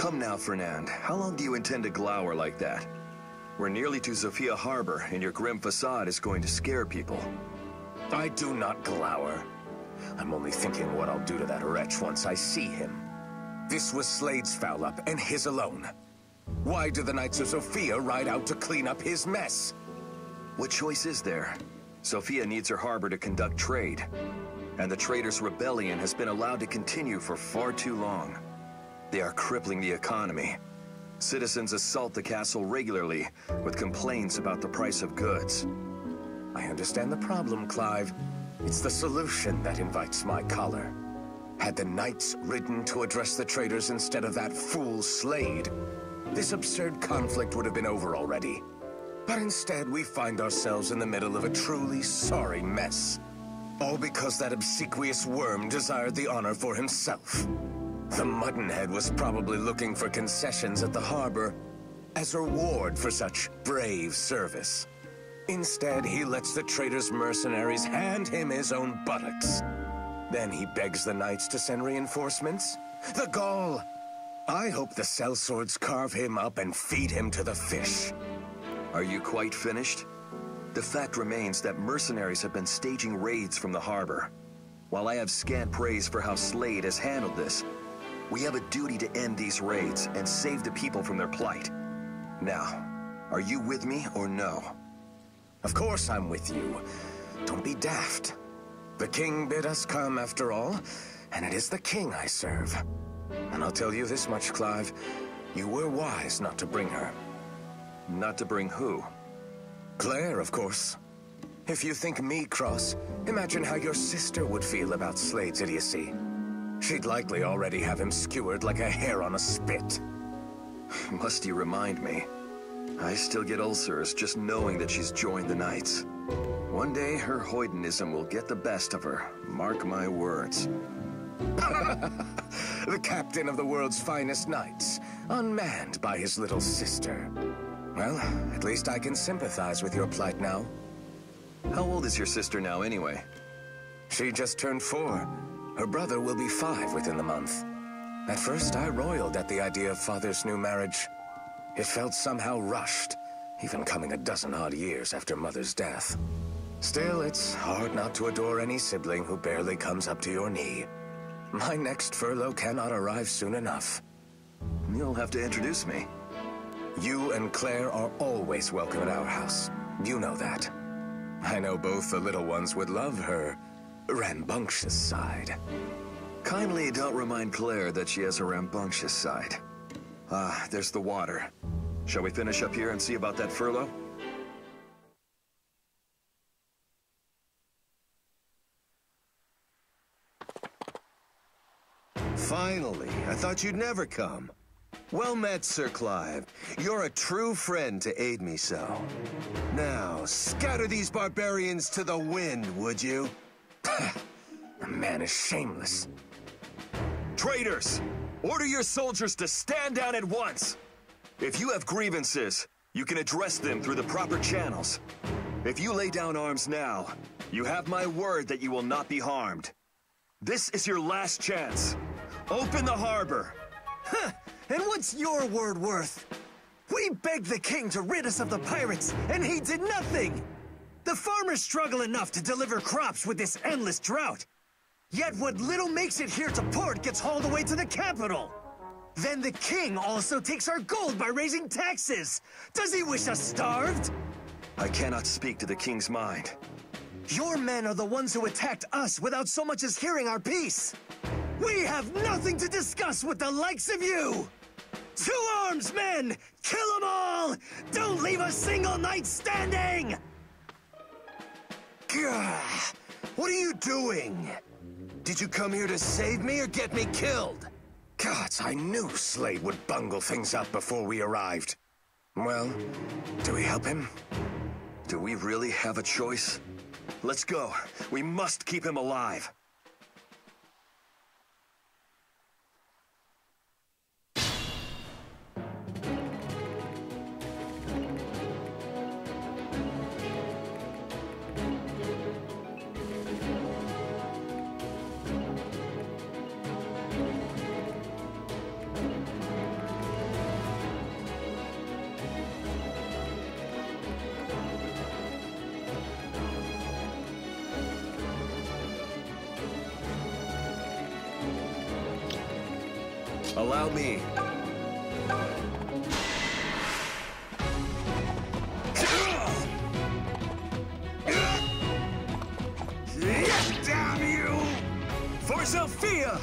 Come now, Fernand. How long do you intend to glower like that? We're nearly to Zofia Harbor, and your grim facade is going to scare people. I do not glower. I'm only thinking what I'll do to that wretch once I see him. This was Slade's foul-up, and his alone. Why do the Knights of Zofia ride out to clean up his mess? What choice is there? Zofia needs her harbor to conduct trade. And the traders' rebellion has been allowed to continue for far too long. They are crippling the economy. Citizens assault the castle regularly with complaints about the price of goods. I understand the problem, Clive. It's the solution that invites my choler. Had the Knights ridden to address the traders instead of that fool Slade, this absurd conflict would have been over already. But instead, we find ourselves in the middle of a truly sorry mess. All because that obsequious worm desired the honor for himself. The Muttonhead was probably looking for concessions at the harbor as a reward for such brave service. Instead, he lets the trader's mercenaries hand him his own buttocks. Then he begs the knights to send reinforcements. The gall! I hope the sellswords carve him up and feed him to the fish. Are you quite finished? The fact remains that mercenaries have been staging raids from the harbor. While I have scant praise for how Slade has handled this, we have a duty to end these raids and save the people from their plight. Now, are you with me or no? Of course I'm with you. Don't be daft. The king bid us come after all, and it is the king I serve. And I'll tell you this much, Clive. You were wise not to bring her. Not to bring who? Claire, of course. If you think me cross, imagine how your sister would feel about Slade's idiocy. She'd likely already have him skewered like a hare on a spit. Must you remind me? I still get ulcers just knowing that she's joined the Knights. One day, her hoydenism will get the best of her. Mark my words. The captain of the world's finest knights, unmanned by his little sister. Well, at least I can sympathize with your plight now. How old is your sister now, anyway? She just turned 4. Her brother will be 5 within the month. At first, I roiled at the idea of father's new marriage. It felt somehow rushed, even coming a dozen-odd years after mother's death. Still, it's hard not to adore any sibling who barely comes up to your knee. My next furlough cannot arrive soon enough. You'll have to introduce me. You and Claire are always welcome at our house. You know that. I know both the little ones would love her rambunctious side. Kindly don't remind Claire that she has a rambunctious side. Ah, there's the water. Shall we finish up here and see about that furlough? Finally, I thought you'd never come. Well met, Sir Clive. You're a true friend to aid me so. Now, scatter these barbarians to the wind, would you? The man is shameless. Traitors! Order your soldiers to stand down at once! If you have grievances, you can address them through the proper channels. If you lay down arms now, you have my word that you will not be harmed. This is your last chance. Open the harbor! Huh! And what's your word worth? We begged the king to rid us of the pirates, and he did nothing! The farmers struggle enough to deliver crops with this endless drought. Yet what little makes it here to port gets hauled away to the capital. Then the king also takes our gold by raising taxes. Does he wish us starved? I cannot speak to the king's mind. Your men are the ones who attacked us without so much as hearing our peace. We have nothing to discuss with the likes of you! To arms, men! Kill them all! Don't leave a single knight standing! Gah! What are you doing? Did you come here to save me or get me killed? Gods, I knew Slade would bungle things up before we arrived. Well, do we help him? Do we really have a choice? Let's go. We must keep him alive. Allow me. Damn you! For Zofia!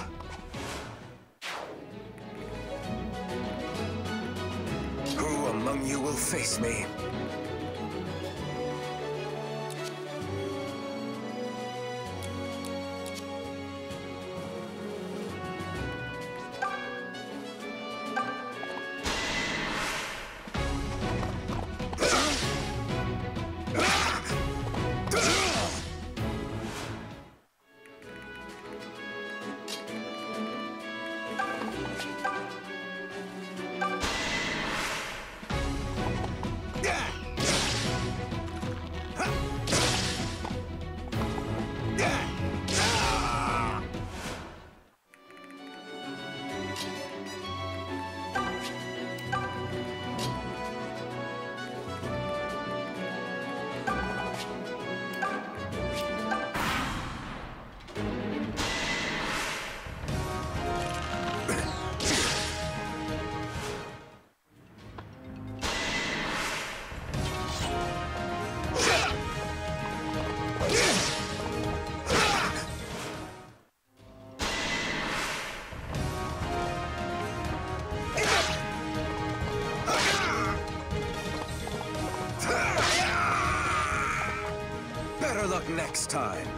Who among you will face me? Better luck next time.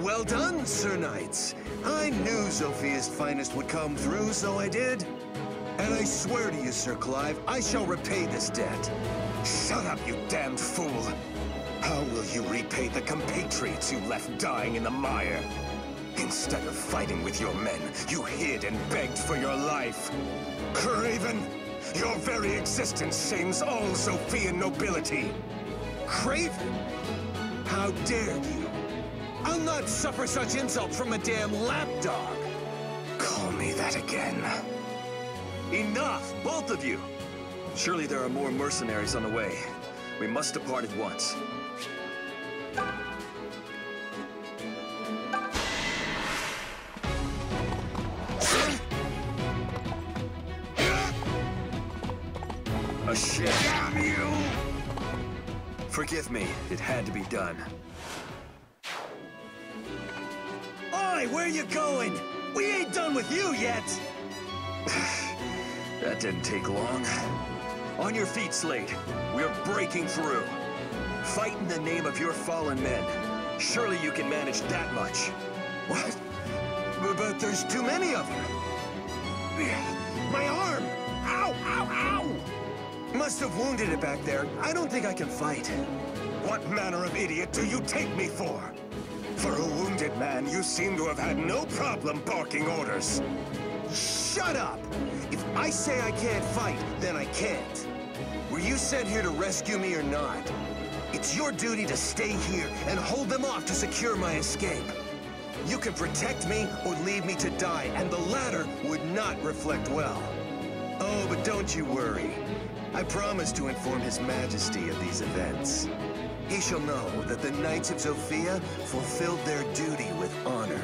Well done, Sir Knights. I knew Zofia's finest would come through, so I did. And I swear to you, Sir Clive, I shall repay this debt. Shut up, you damned fool! How will you repay the compatriots you left dying in the mire? Instead of fighting with your men, you hid and begged for your life. Craven, your very existence shames all Zofian nobility. Craven? How dare you? I'll not suffer such insult from a damn lapdog. Call me that again. Enough, both of you! Surely there are more mercenaries on the way. We must depart at once. A shit. Damn you! Forgive me, it had to be done. Oi, where you going? We ain't done with you yet! That didn't take long. On your feet, Slade. We're breaking through. Fight in the name of your fallen men. Surely you can manage that much. What? But there's too many of them. My arm! Ow, ow, ow! Must have wounded it back there. I don't think I can fight. What manner of idiot do you take me for? For a wounded man, you seem to have had no problem barking orders. Shut up! If I say I can't fight, then I can't. Were you sent here to rescue me or not? It's your duty to stay here and hold them off to secure my escape. You can protect me or leave me to die, and the latter would not reflect well. Oh, but don't you worry. I promise to inform His Majesty of these events. He shall know that the Knights of Zofia fulfilled their duty with honor.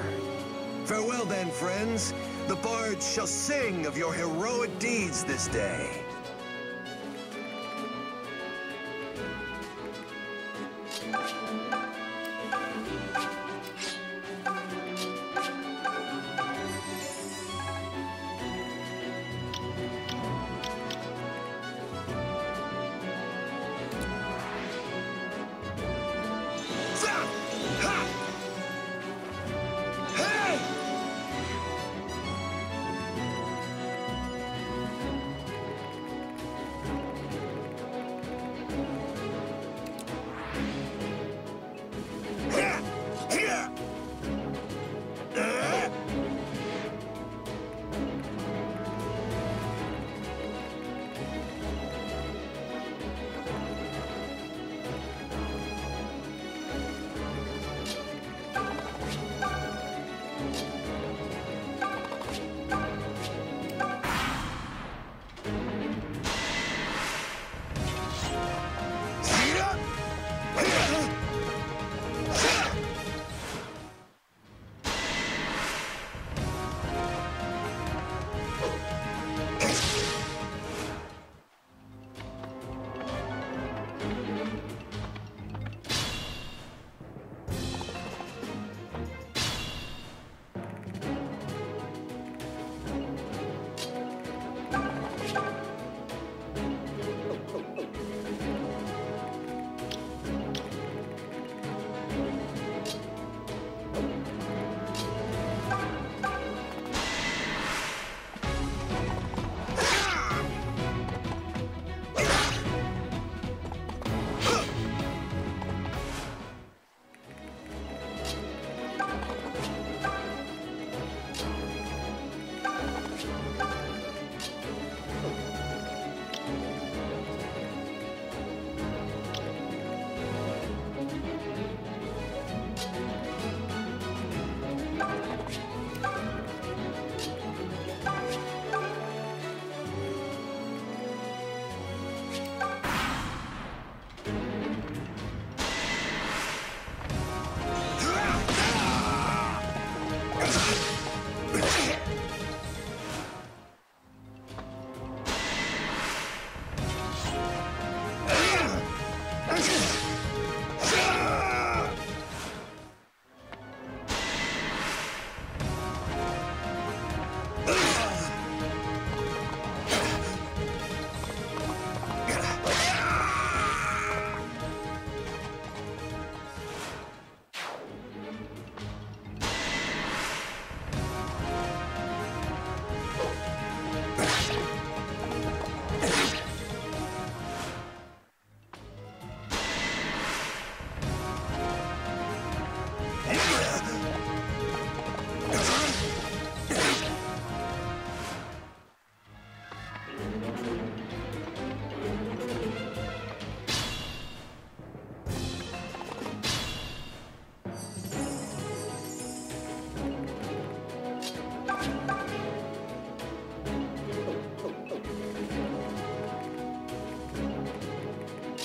Farewell then, friends. The bards shall sing of your heroic deeds this day.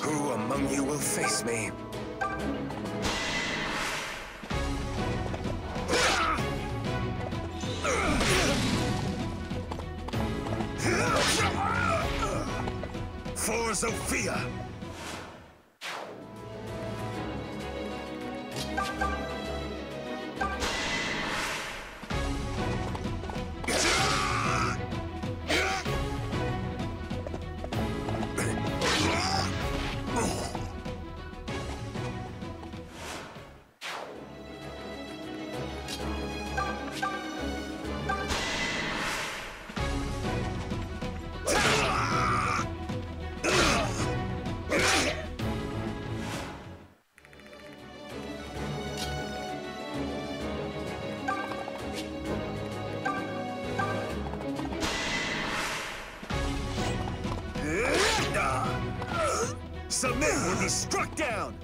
Who among you will face me? For Zofia! Some men will be struck down!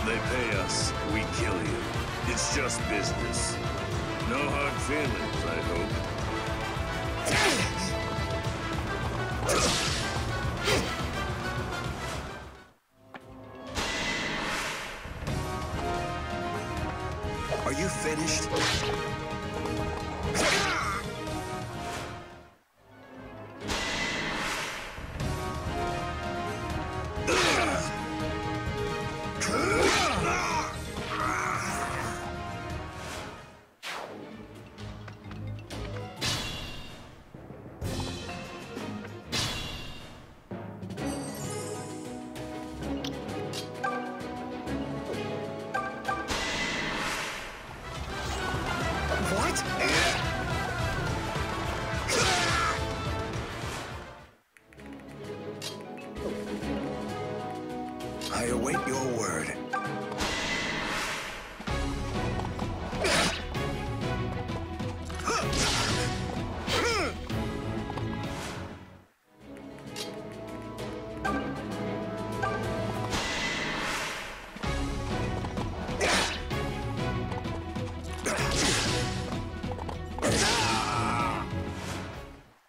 They pay us, we kill you. It's just business. No hard feelings, I hope. Are you finished? What? I await your word.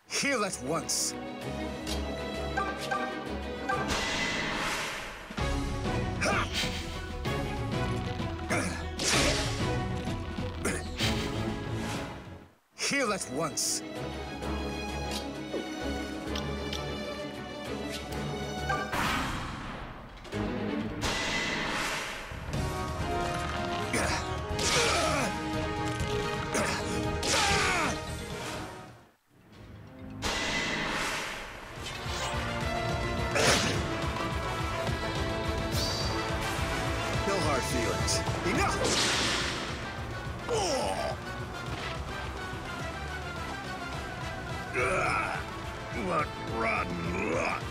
Heal at once. Heal at once. No hard feelings. Enough! What rotten luck!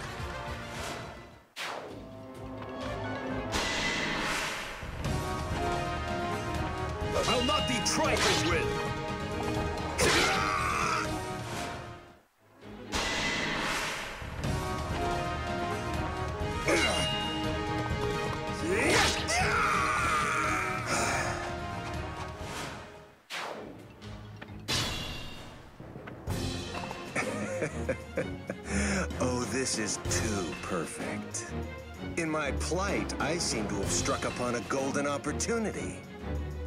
I'll not be trifled with! Oh, this is too perfect. In my plight, I seem to have struck upon a golden opportunity.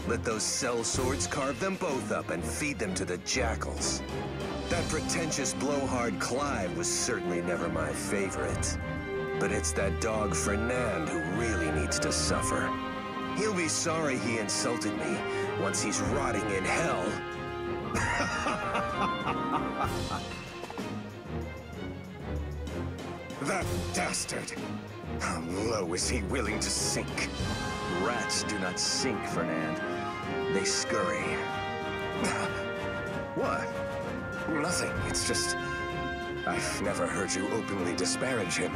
Let those cell swords carve them both up and feed them to the jackals. That pretentious blowhard Clive was certainly never my favorite. But it's that dog Fernand who really needs to suffer. He'll be sorry he insulted me once he's rotting in hell. That dastard! How low is he willing to sink? Rats do not sink, Fernand. They scurry. What? Nothing. It's just... I've never heard you openly disparage him.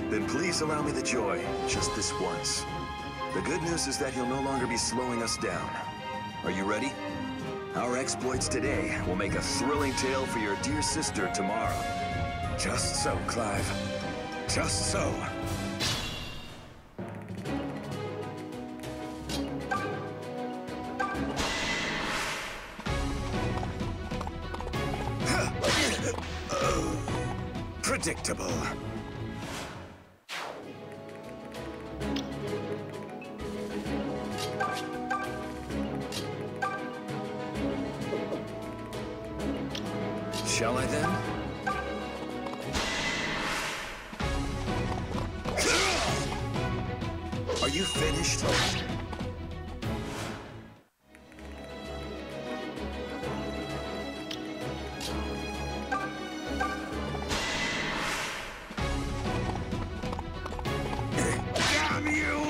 Then please allow me the joy, just this once. The good news is that he'll no longer be slowing us down. Are you ready? Our exploits today will make a thrilling tale for your dear sister tomorrow. Just so, Clive. Just so. Predictable. Shall I then? Are you finished? Damn you!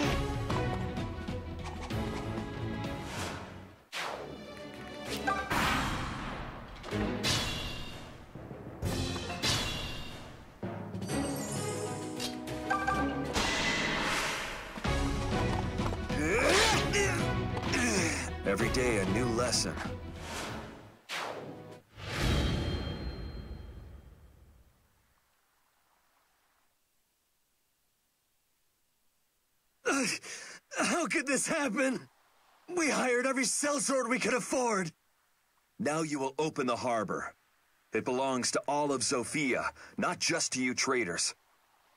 Every day a new lesson. How could this happen? We hired every sellsword we could afford. Now you will open the harbor. It belongs to all of Zofia, not just to you traitors.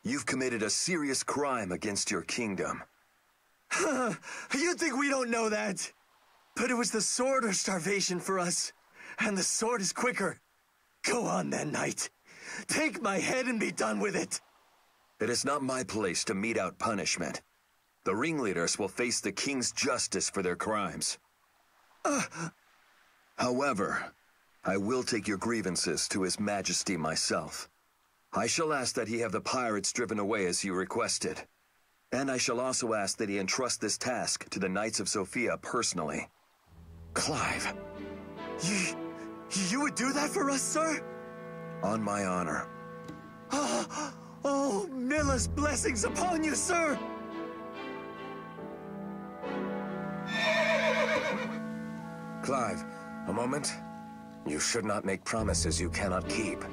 You've committed a serious crime against your kingdom. You think we don't know that? But it was the sword or starvation for us. And the sword is quicker. Go on then, knight. Take my head and be done with it. It is not my place to mete out punishment. The ringleaders will face the king's justice for their crimes. However, I will take your grievances to His Majesty myself. I shall ask that he have the pirates driven away as you requested. And I shall also ask that he entrust this task to the Knights of Zofia personally. Clive. You would do that for us, sir? On my honor. Oh, Milla's blessings upon you, sir! Clive, a moment. You should not make promises you cannot keep.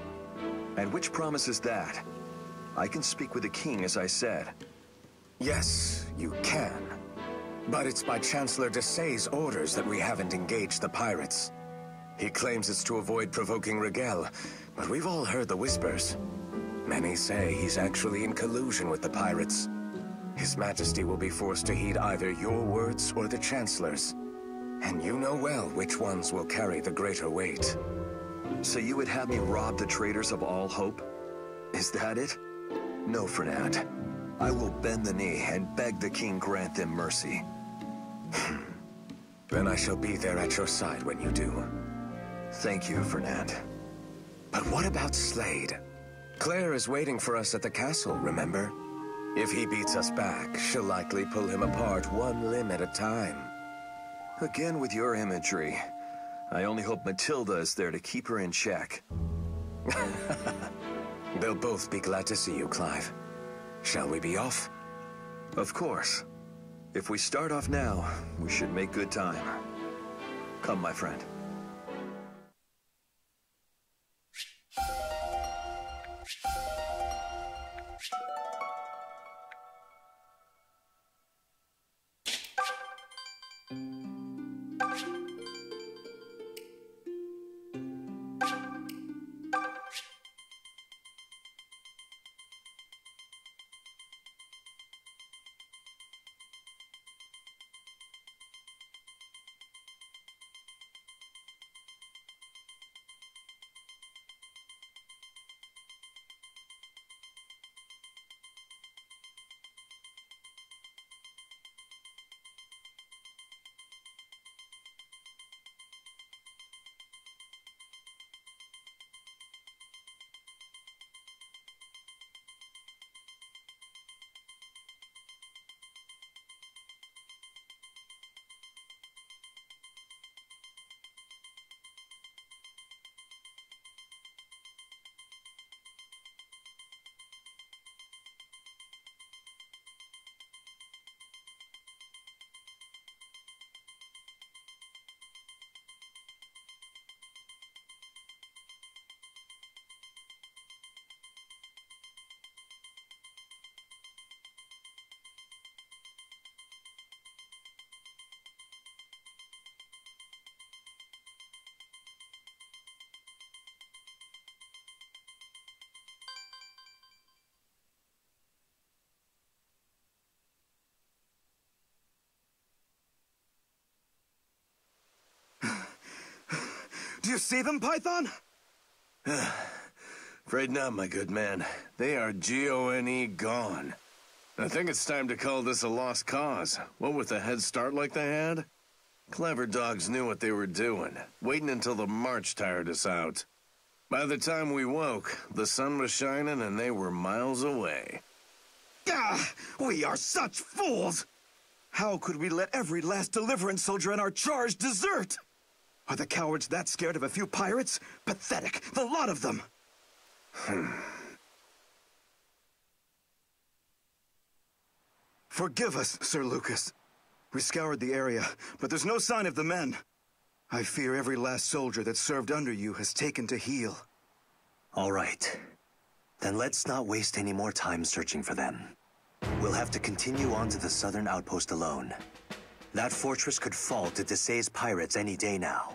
And which promise is that? I can speak with the king, as I said. Yes, you can. But it's by Chancellor Desay's orders that we haven't engaged the pirates. He claims it's to avoid provoking Rigel, but we've all heard the whispers. Many say he's actually in collusion with the pirates. His Majesty will be forced to heed either your words or the Chancellor's. And you know well which ones will carry the greater weight. So you would have me rob the traitors of all hope? Is that it? No, Fernand. I will bend the knee and beg the king grant them mercy. Then I shall be there at your side when you do. Thank you, Fernand. But what about Slade? Claire is waiting for us at the castle, remember? If he beats us back, she'll likely pull him apart one limb at a time. Again with your imagery. I only hope Matilda is there to keep her in check. They'll both be glad to see you, Clive. Shall we be off? Of course. If we start off now, we should make good time. Come, my friend. Do you see them, Python? Afraid not, my good man. They are G-O-N-E gone. I think it's time to call this a lost cause. What with a head start like they had? Clever dogs knew what they were doing, waiting until the march tired us out. By the time we woke, the sun was shining and they were miles away. Ah, we are such fools! How could we let every last Deliverance soldier in our charge desert? Are the cowards that scared of a few pirates? Pathetic, the lot of them! Forgive us, Sir Lucas. We scoured the area, but there's no sign of the men. I fear every last soldier that served under you has taken to heel. All right. Then let's not waste any more time searching for them. We'll have to continue on to the southern outpost alone. That fortress could fall to Desai's pirates any day now.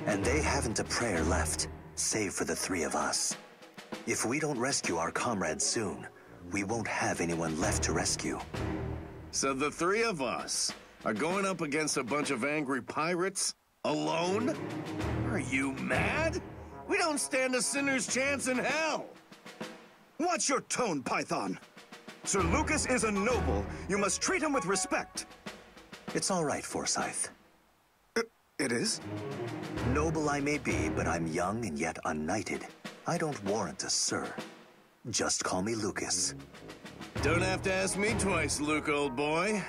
And they haven't a prayer left, save for the three of us. If we don't rescue our comrades soon, we won't have anyone left to rescue. So the three of us are going up against a bunch of angry pirates? Alone? Are you mad? We don't stand a sinner's chance in hell! Watch your tone, Python! Sir Lucas is a noble. You must treat him with respect. It's all right, Forsyth. It is? Noble I may be, but I'm young and yet unknighted. I don't warrant a sir. Just call me Lucas. Don't have to ask me twice, Luke, old boy.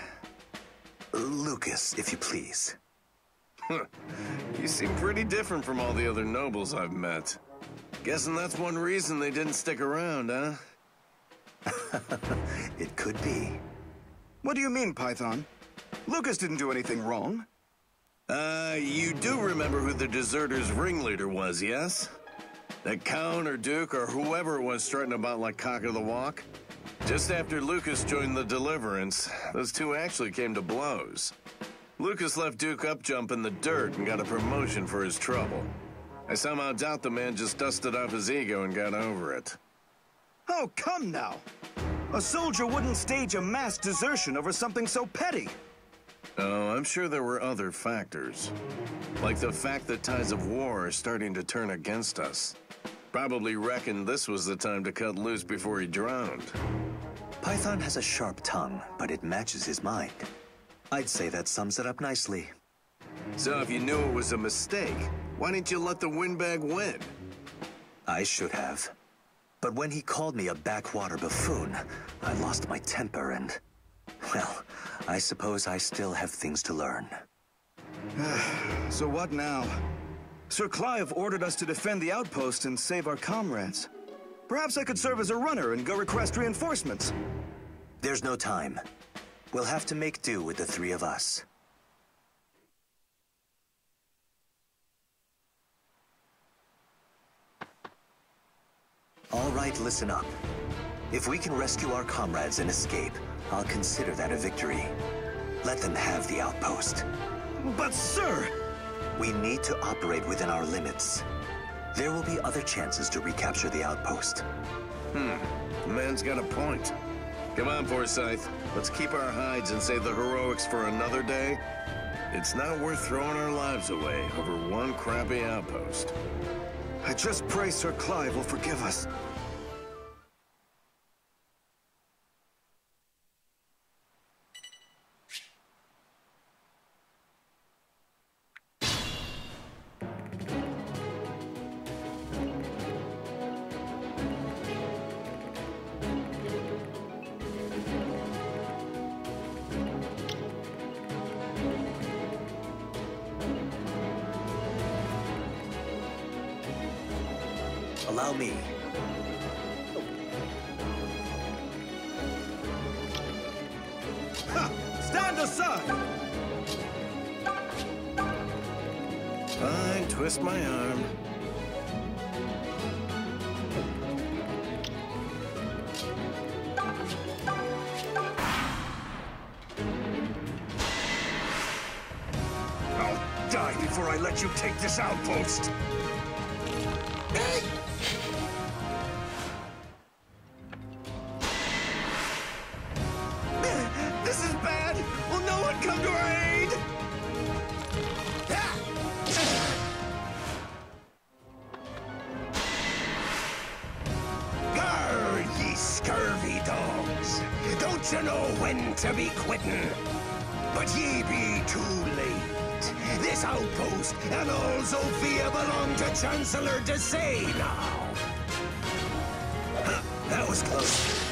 Lucas, if you please. You seem pretty different from all the other nobles I've met. Guessing that's one reason they didn't stick around, huh? It could be. What do you mean, Python? Lucas didn't do anything wrong. You do remember who the deserters' ringleader was, yes? That count or duke or whoever it was strutting about like cock of the walk? Just after Lucas joined the Deliverance, those two actually came to blows. Lucas left Duke Upjump in the dirt and got a promotion for his trouble. I somehow doubt the man just dusted off his ego and got over it. Oh, come now! A soldier wouldn't stage a mass desertion over something so petty. Oh, I'm sure there were other factors. Like the fact that tides of war are starting to turn against us. Probably reckoned this was the time to cut loose before he drowned. Python has a sharp tongue, but it matches his mind. I'd say that sums it up nicely. So if you knew it was a mistake, why didn't you let the windbag win? I should have. But when he called me a backwater buffoon, I lost my temper and... well, I suppose I still have things to learn. So what now? Sir Clive ordered us to defend the outpost and save our comrades. Perhaps I could serve as a runner and go request reinforcements. There's no time. We'll have to make do with the three of us. All right, listen up. If we can rescue our comrades and escape, I'll consider that a victory. Let them have the outpost. But sir! We need to operate within our limits. There will be other chances to recapture the outpost. The man's got a point. Come on, Forsyth. Let's keep our hides and save the heroics for another day. It's not worth throwing our lives away over one crappy outpost. I just pray Sir Clive will forgive us. Allow me. Ha! Stand aside! Fine, twist my arm. I'll die before I let you take this outpost! This is bad! Will no one come to our aid? when to be quittin'. But ye be too late. This outpost and all Zofia belong to Chancellor Desay now. That was close.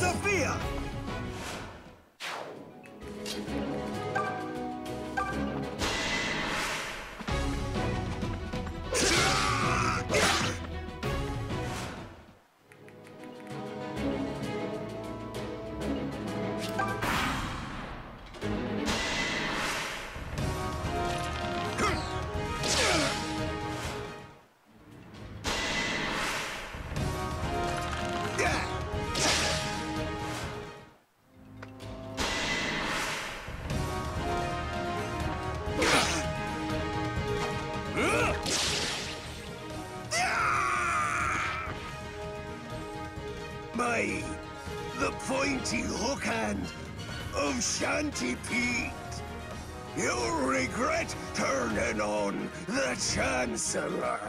Zofia! By the pointy hook hand of Shanty Pete, you'll regret turning on the Chancellor.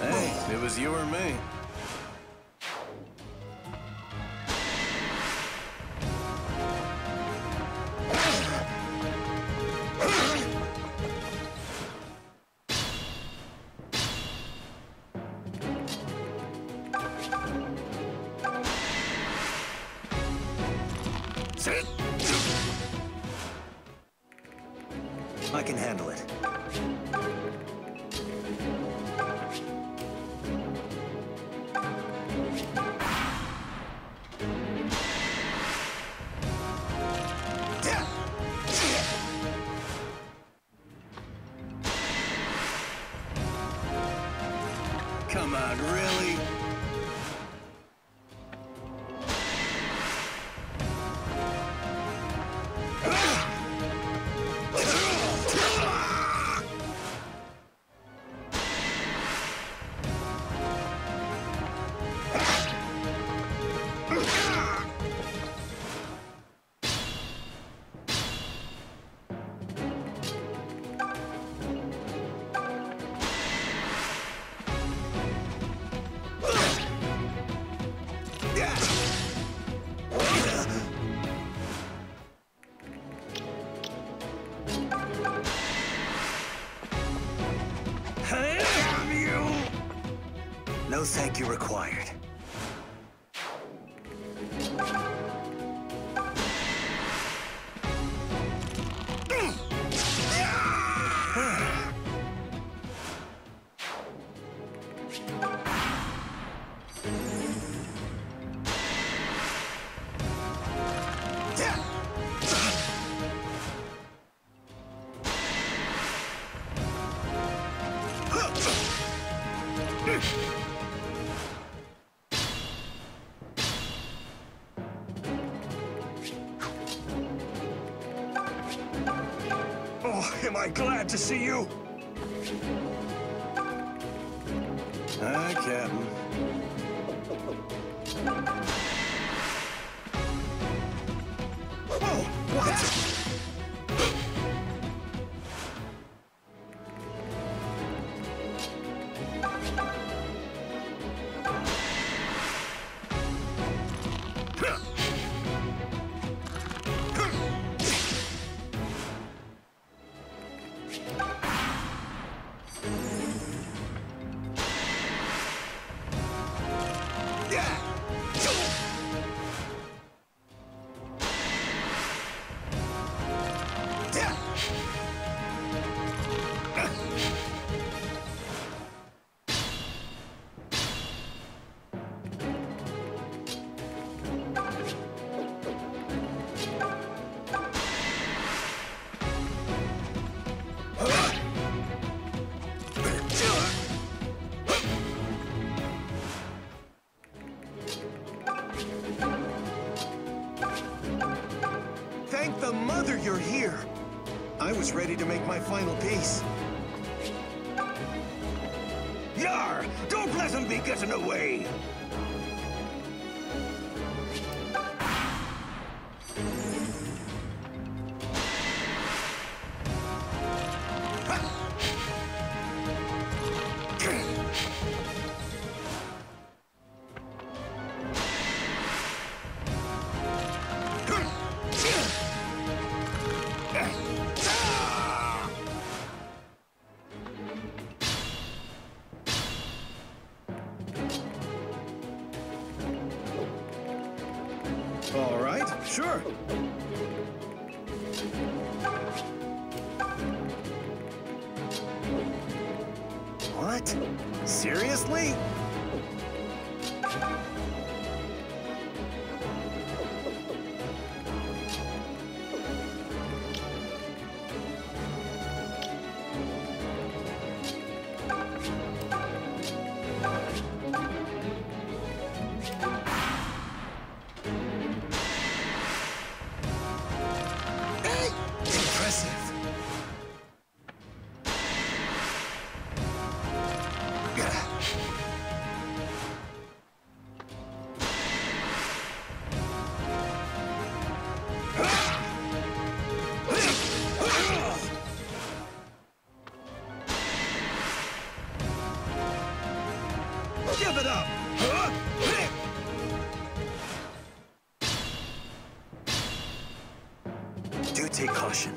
Hey, it was you or me. I can handle it. Come on, really? No thank you required. Oh, am I glad to see you? Hi, Captain. Oh, what? Thank the mother you're here. I was ready to make my final piece. Yar! Don't let him be getting away! All right, sure. What? Seriously? Impressive. Give it up! Do take caution.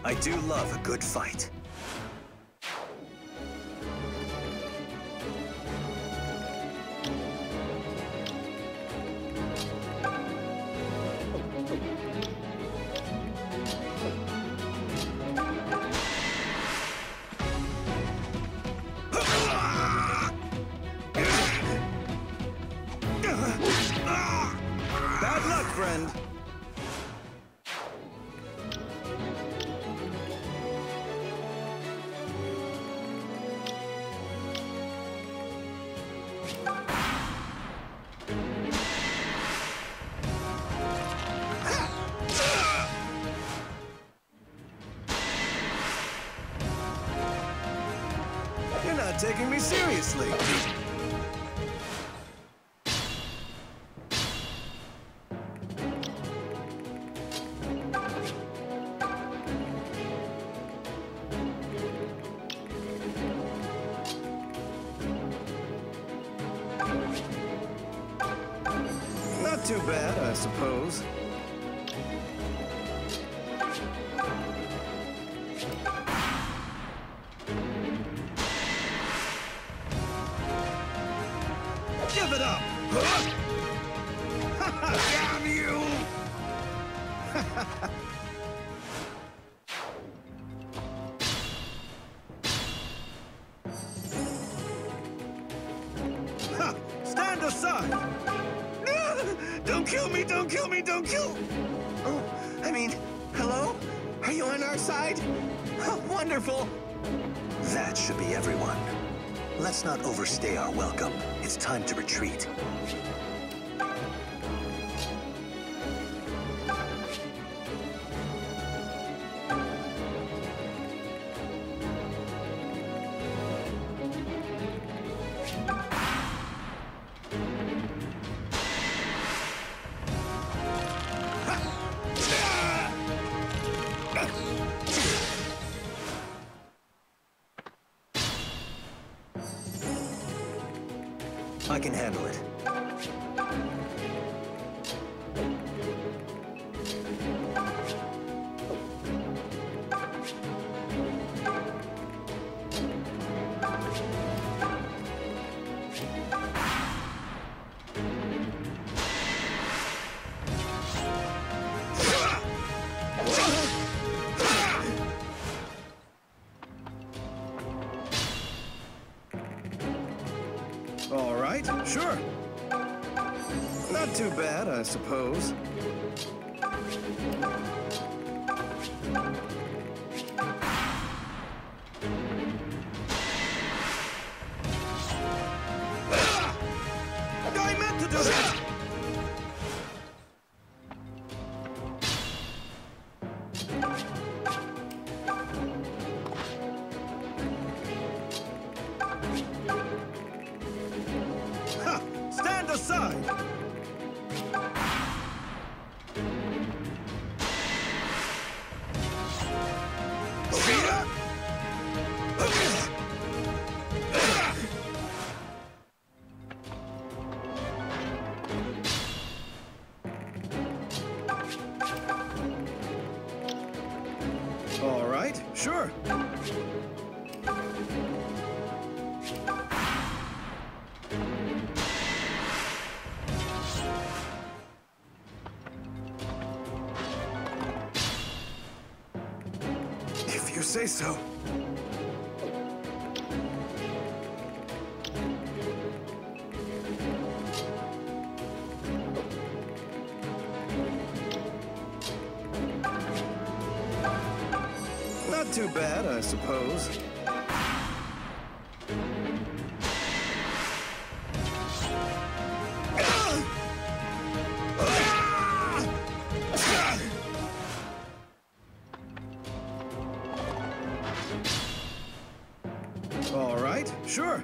I do love a good fight. Bad luck, friend. You're not taking me seriously. Not too bad, I suppose. Give it up! Damn you! Stand aside! Don't kill me! Don't kill me! Don't kill! Oh, I mean, hello? Are you on our side? Oh, wonderful! That should be everyone. Let's not overstay our welcome. It's time to retreat. I can handle it. All right, sure. Not too bad, I suppose. I meant to do that! Stand aside! All right, sure. If you say so. Not too bad, I suppose. All right, sure.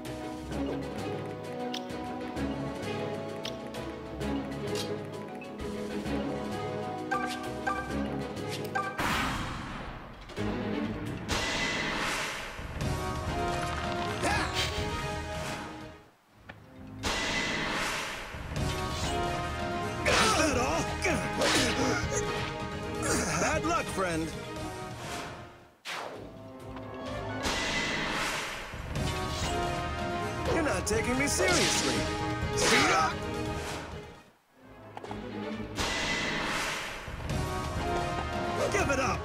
Is that all? Bad luck, friend. You're not taking me seriously. Give it up.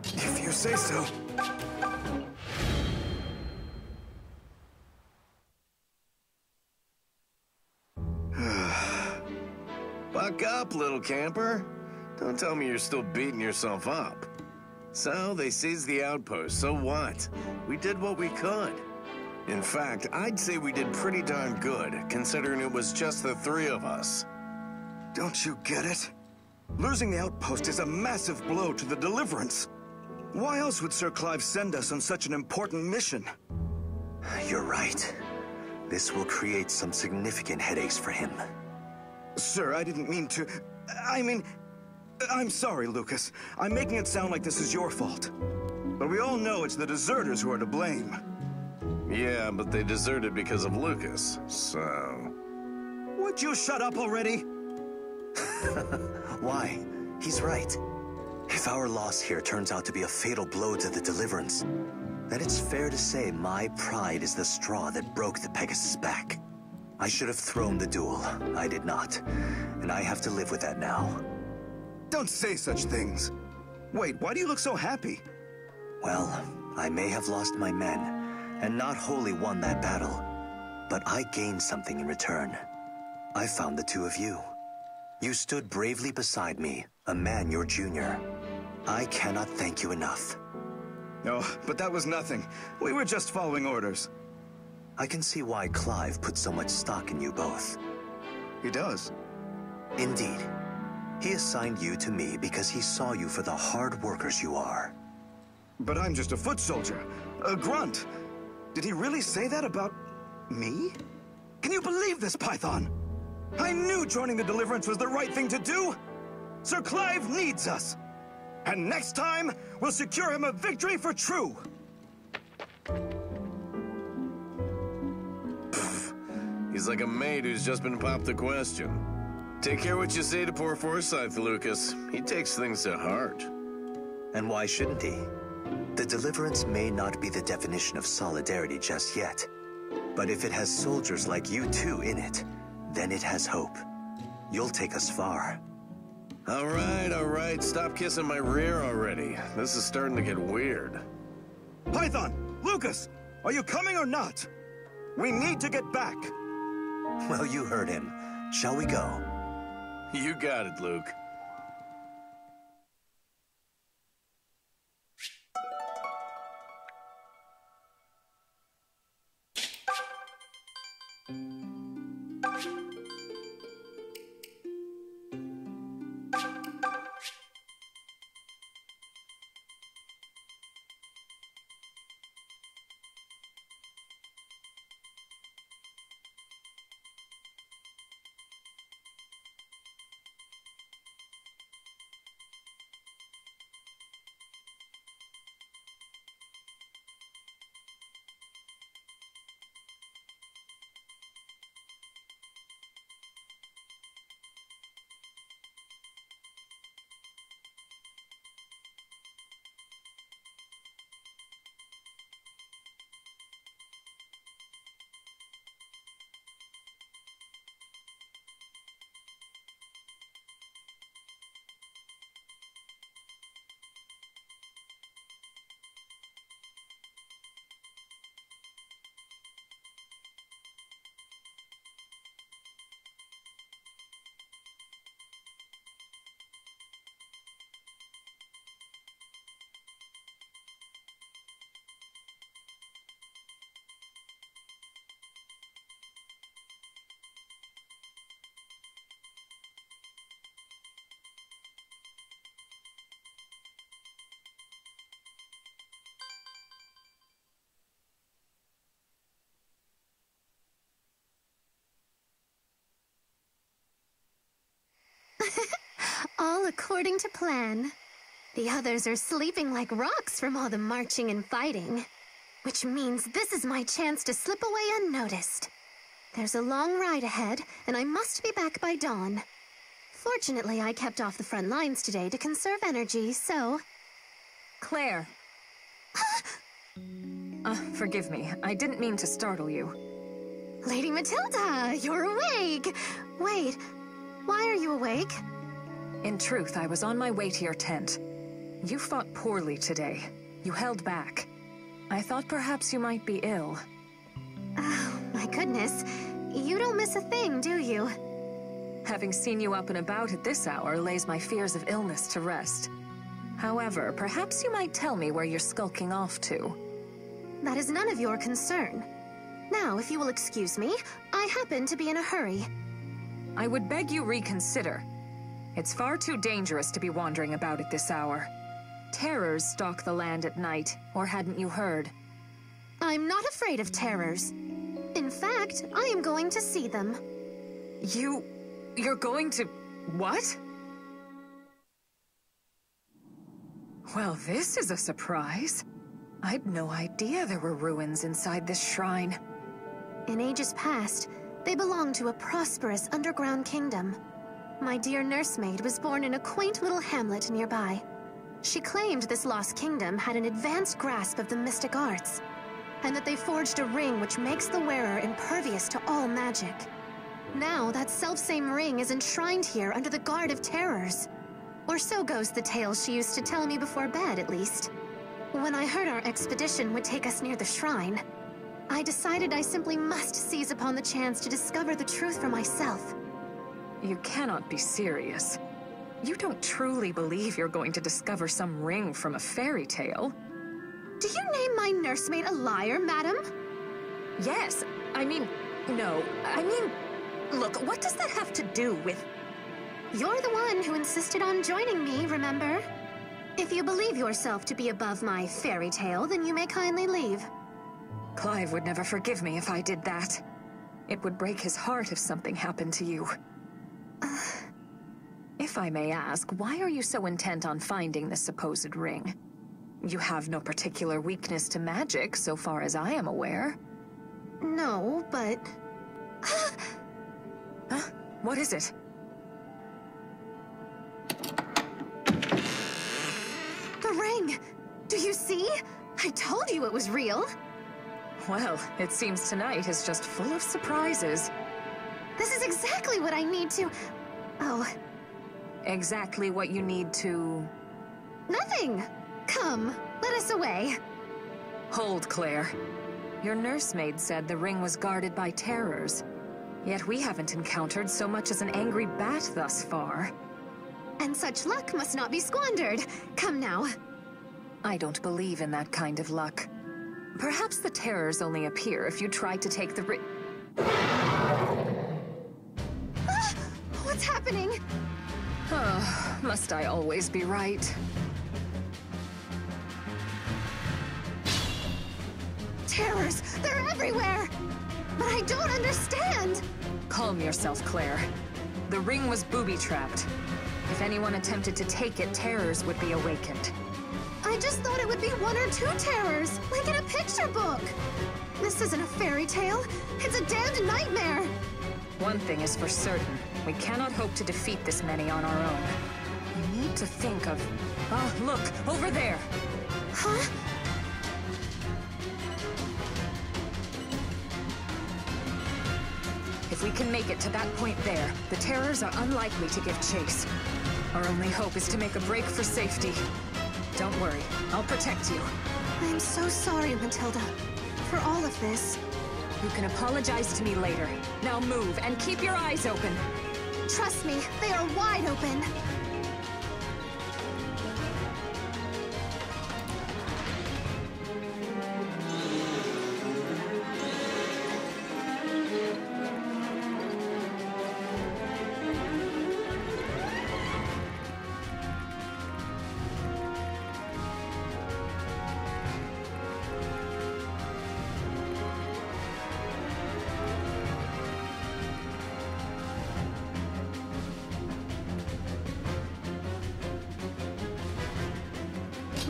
If you say so. Buck up, little camper. Don't tell me you're still beating yourself up. So, they seized the outpost, so what? We did what we could. In fact, I'd say we did pretty darn good, considering it was just the three of us. Don't you get it? Losing the outpost is a massive blow to the Deliverance. Why else would Sir Clive send us on such an important mission? You're right. This will create some significant headaches for him. Sir, I didn't mean to... I mean... I'm sorry, Lucas. I'm making it sound like this is your fault. But we all know it's the deserters who are to blame. Yeah, but they deserted because of Lucas, so... Would you shut up already? Why? He's right. If our loss here turns out to be a fatal blow to the Deliverance, then it's fair to say my pride is the straw that broke the Pegasus' back. I should have thrown the duel. I did not. And I have to live with that now. Don't say such things. Wait, why do you look so happy? Well, I may have lost my men, and not wholly won that battle, but I gained something in return. I found the two of you. You stood bravely beside me, a man your junior. I cannot thank you enough. No, but that was nothing. We were just following orders. I can see why Clive put so much stock in you both. He does. Indeed. He assigned you to me because he saw you for the hard workers you are. But I'm just a foot soldier, a grunt. Did he really say that about me? Can you believe this, Python? I knew joining the Deliverance was the right thing to do. Sir Clive needs us. And next time, we'll secure him a victory for true. He's like a maid who's just been popped the question. Take care what you say to poor Forsyth, Lucas. He takes things to heart. And why shouldn't he? The Deliverance may not be the definition of solidarity just yet. But if it has soldiers like you two in it, then it has hope. You'll take us far. All right. Stop kissing my rear already. This is starting to get weird. Python! Lucas! Are you coming or not? We need to get back! Well, you heard him. Shall we go? You got it, Luke. All according to plan. The others are sleeping like rocks from all the marching and fighting. Which means this is my chance to slip away unnoticed. There's a long ride ahead, and I must be back by dawn. Fortunately, I kept off the front lines today to conserve energy, so... Claire. Forgive me. I didn't mean to startle you. Lady Matilda, you're awake! Wait, why are you awake? In truth, I was on my way to your tent. You fought poorly today. You held back. I thought perhaps you might be ill. Oh, my goodness. You don't miss a thing, do you? Having seen you up and about at this hour lays my fears of illness to rest. However, perhaps you might tell me where you're skulking off to. That is none of your concern. Now, if you will excuse me, I happen to be in a hurry. I would beg you reconsider. It's far too dangerous to be wandering about at this hour. Terrors stalk the land at night, or hadn't you heard? I'm not afraid of terrors. In fact, I am going to see them. You're going to... what? Well, this is a surprise. I'd no idea there were ruins inside this shrine. In ages past, they belonged to a prosperous underground kingdom. My dear nursemaid was born in a quaint little hamlet nearby. She claimed this lost kingdom had an advanced grasp of the mystic arts, and that they forged a ring which makes the wearer impervious to all magic. Now, that selfsame ring is enshrined here under the Guard of Terrors. Or so goes the tale she used to tell me before bed, at least. When I heard our expedition would take us near the shrine, I decided I simply must seize upon the chance to discover the truth for myself. You cannot be serious. You don't truly believe you're going to discover some ring from a fairy tale? Do you name my nursemaid a liar, madam? Yes. No. Look, what does that have to do with... You're the one who insisted on joining me, remember? If you believe yourself to be above my fairy tale, then you may kindly leave. Clive would never forgive me if I did that. It would break his heart if something happened to you. If I may ask, why are you so intent on finding this supposed ring? You have no particular weakness to magic, so far as I am aware. No, but... Huh? What is it? The ring! Do you see? I told you it was real! Well, it seems tonight is just full of surprises. This is exactly what I need to... Oh. Exactly what you need to... Nothing! Come, let us away. Hold, Claire. Your nursemaid said the ring was guarded by terrors. Yet we haven't encountered so much as an angry bat thus far. And such luck must not be squandered. Come now. I don't believe in that kind of luck. Perhaps the terrors only appear if you try to take the What's happening? Oh, must I always be right? Terrors! They're everywhere! But I don't understand! Calm yourself, Claire. The ring was booby-trapped. If anyone attempted to take it, terrors would be awakened. I just thought it would be one or two terrors, like in a picture book! This isn't a fairy tale. It's a damned nightmare! One thing is for certain. We cannot hope to defeat this many on our own. We need to think of... Oh, look! Over there! Huh? If we can make it to that point there, the terrors are unlikely to give chase. Our only hope is to make a break for safety. Don't worry, I'll protect you. I'm so sorry, Matilda, for all of this. You can apologize to me later. Now move, and keep your eyes open. Trust me, they are wide open.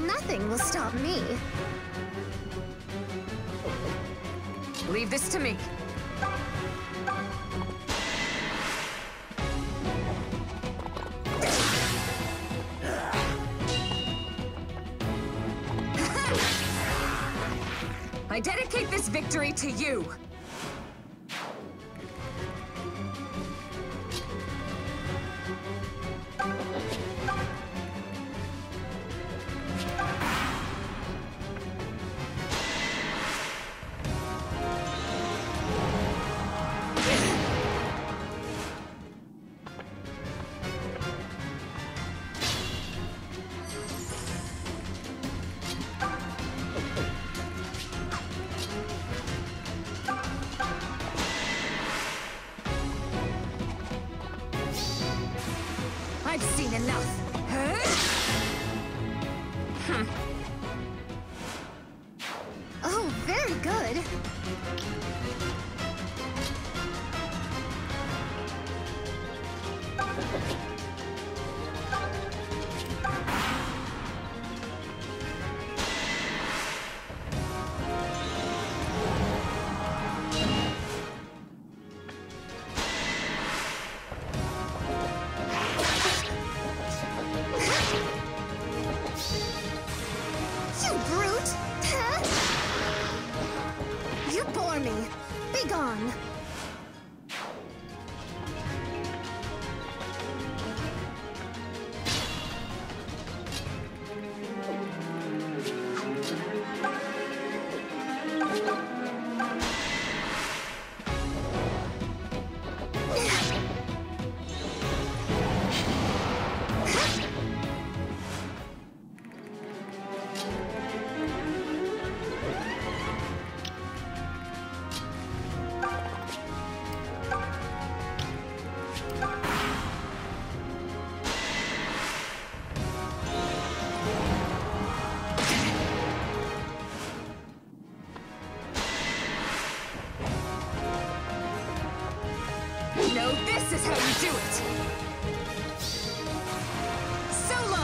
Nothing will stop me. Leave this to me. I dedicate this victory to you. I've seen enough. Oh, very good. You brute! Huh? You bore me. Be gone. No, this is how you do it! Solo!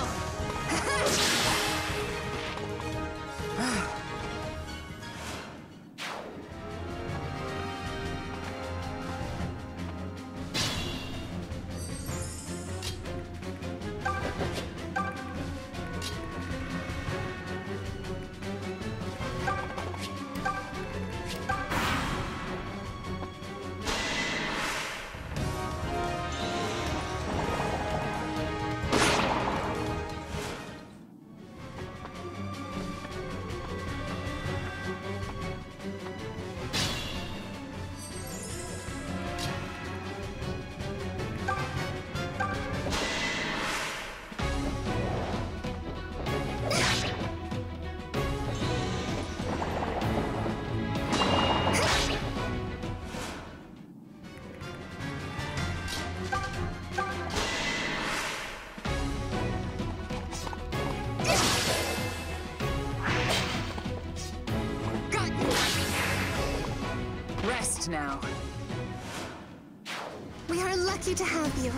rest now. We are lucky to have you.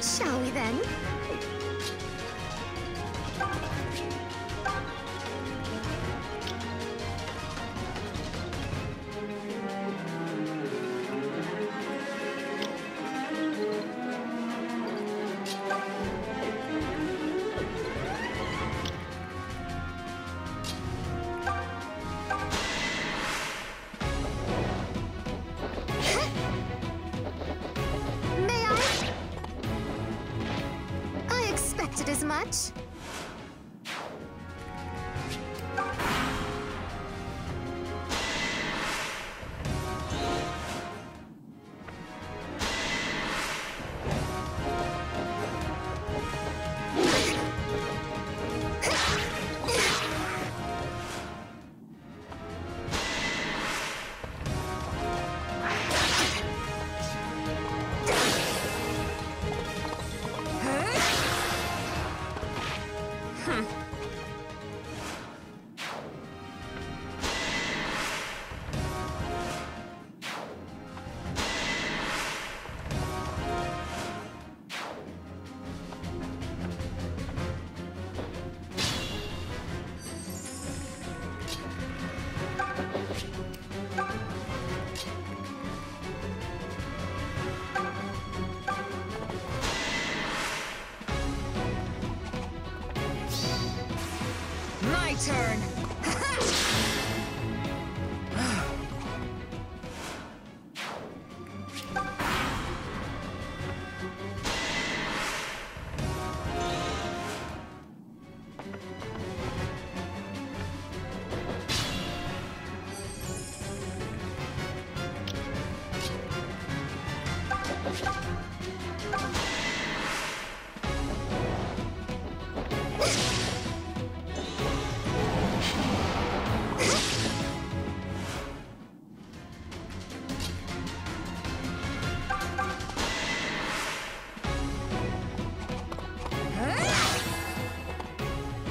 Shall we then? May I? I expected as much. My turn!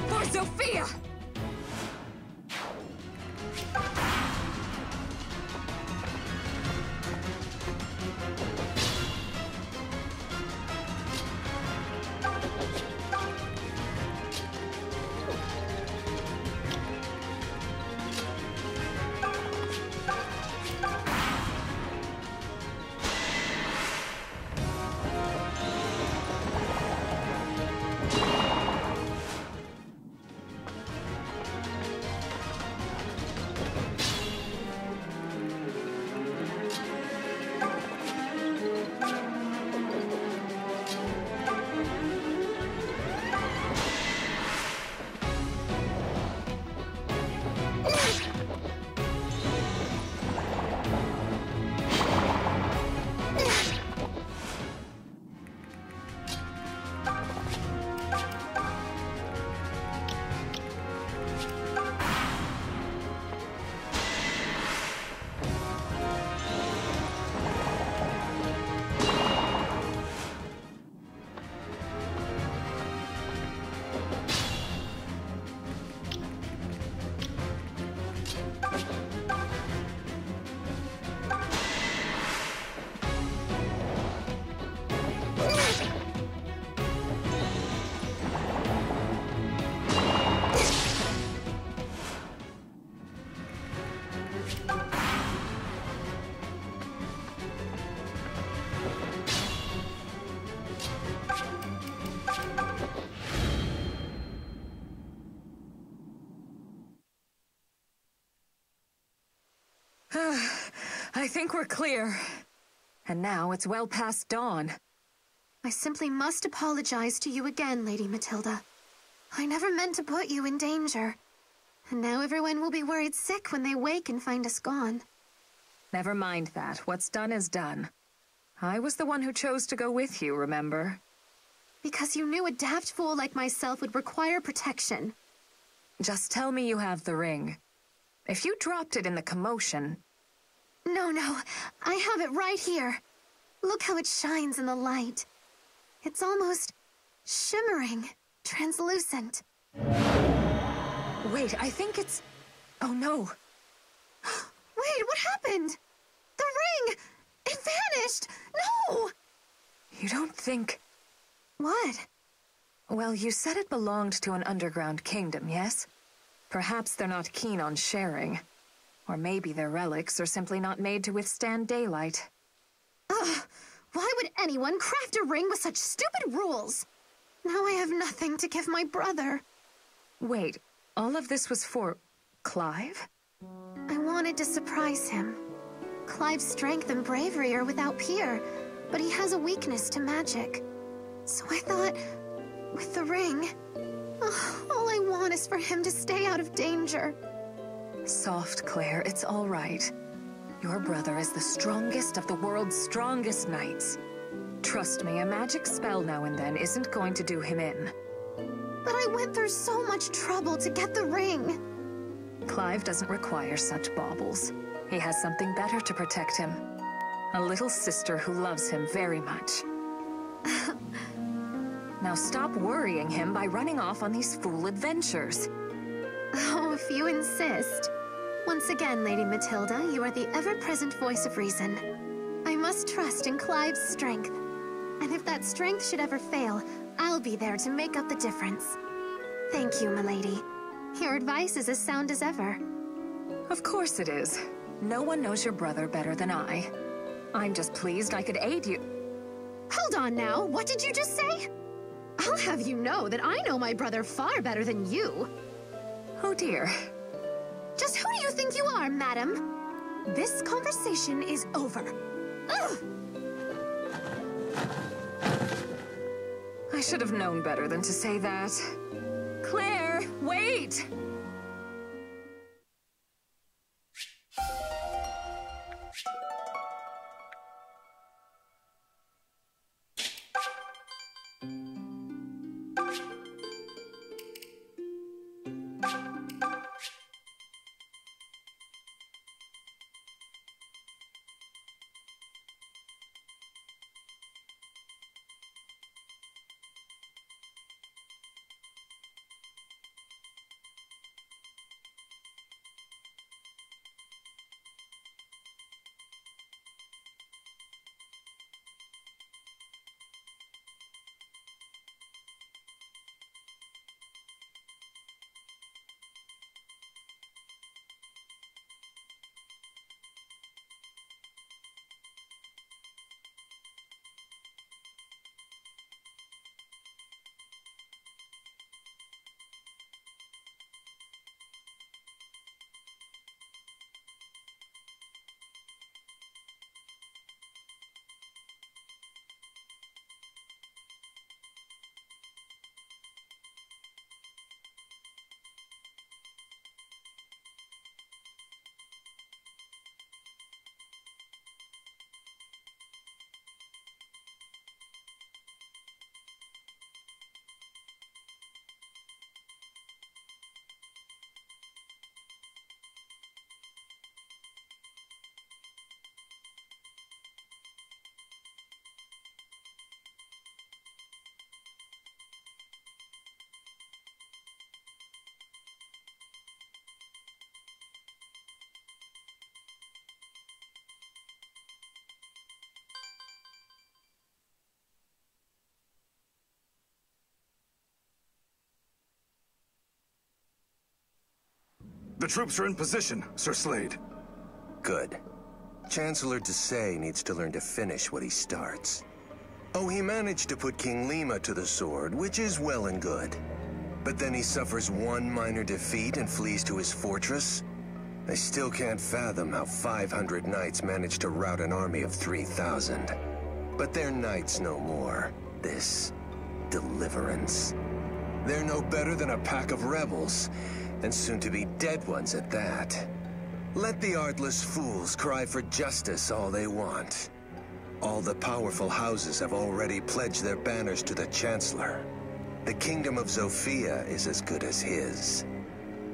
For Zofia! I think we're clear. And now it's well past dawn. I simply must apologize to you again, Lady Matilda. I never meant to put you in danger. And now everyone will be worried sick when they wake and find us gone. Never mind that. What's done is done. I was the one who chose to go with you, remember? Because you knew a daft fool like myself would require protection. Just tell me you have the ring. If you dropped it in the commotion... No, I have it right here. Look how it shines in the light. It's almost shimmering, translucent. Wait, I think it's... Oh no. Wait, what happened? The ring! It vanished! No! You don't think... What? Well, you said it belonged to an underground kingdom, yes? Perhaps they're not keen on sharing. Or maybe their relics are simply not made to withstand daylight. Ugh! Why would anyone craft a ring with such stupid rules? Now I have nothing to give my brother. Wait, all of this was for... Clive? I wanted to surprise him. Clive's strength and bravery are without peer, but he has a weakness to magic. So I thought, with the ring, all I want is for him to stay out of danger. Soft, Claire, it's all right. Your brother is the strongest of the world's strongest knights. Trust me, a magic spell now and then isn't going to do him in. But I went through so much trouble to get the ring. Clive doesn't require such baubles. He has something better to protect him. A little sister who loves him very much. Now stop worrying him by running off on these fool adventures. Oh, if you insist. Once again, Lady Matilda, you are the ever-present voice of reason. I must trust in Clive's strength. And if that strength should ever fail, I'll be there to make up the difference. Thank you, milady. Your advice is as sound as ever. Of course it is. No one knows your brother better than I. I'm just pleased I could aid you. Hold on now, what did you just say? I'll have you know that I know my brother far better than you. Oh dear. Just who do you think you are, madam? This conversation is over. Ugh! I should have known better than to say that. Claire, wait! The troops are in position, Sir Slade. Good. Chancellor Desai needs to learn to finish what he starts. Oh, he managed to put King Lima to the sword, which is well and good. But then he suffers one minor defeat and flees to his fortress? I still can't fathom how 500 knights managed to rout an army of 3,000. But they're knights no more. This Deliverance. They're no better than a pack of rebels, and soon-to-be dead ones at that. Let the artless fools cry for justice all they want. All the powerful houses have already pledged their banners to the Chancellor. The kingdom of Zofia is as good as his.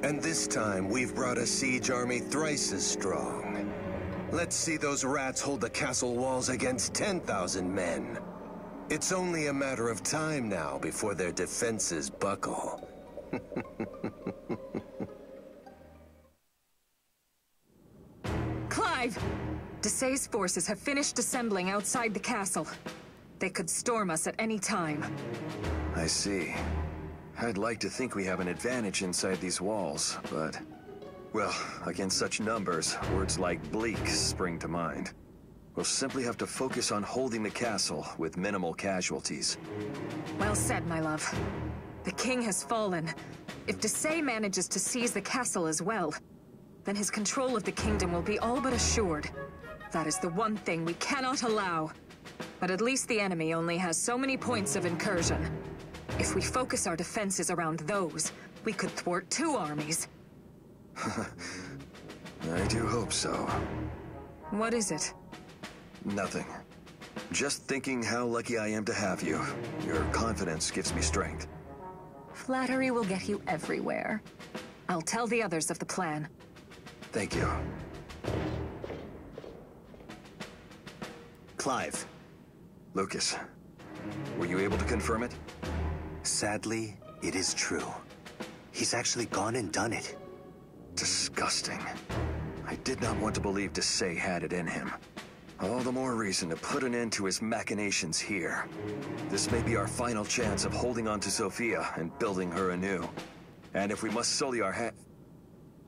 And this time, we've brought a siege army thrice as strong. Let's see those rats hold the castle walls against 10,000 men. It's only a matter of time now before their defenses buckle. Clive! Desay's forces have finished assembling outside the castle. They could storm us at any time. I see. I'd like to think we have an advantage inside these walls, but... well, against such numbers, words like bleak spring to mind. We'll simply have to focus on holding the castle with minimal casualties. Well said, my love. The king has fallen. If Desay manages to seize the castle as well, then his control of the kingdom will be all but assured. That is the one thing we cannot allow. But at least the enemy only has so many points of incursion. If we focus our defenses around those, we could thwart 2 armies. I do hope so. What is it? Nothing. Just thinking how lucky I am to have you. Your confidence gives me strength. Flattery will get you everywhere. I'll tell the others of the plan. Thank you. Clive. Lucas, were you able to confirm it? Sadly, it is true. He's actually gone and done it. Disgusting. I did not want to believe Desay had it in him. All the more reason to put an end to his machinations here. This may be our final chance of holding on to Zofia and building her anew. And if we must sully our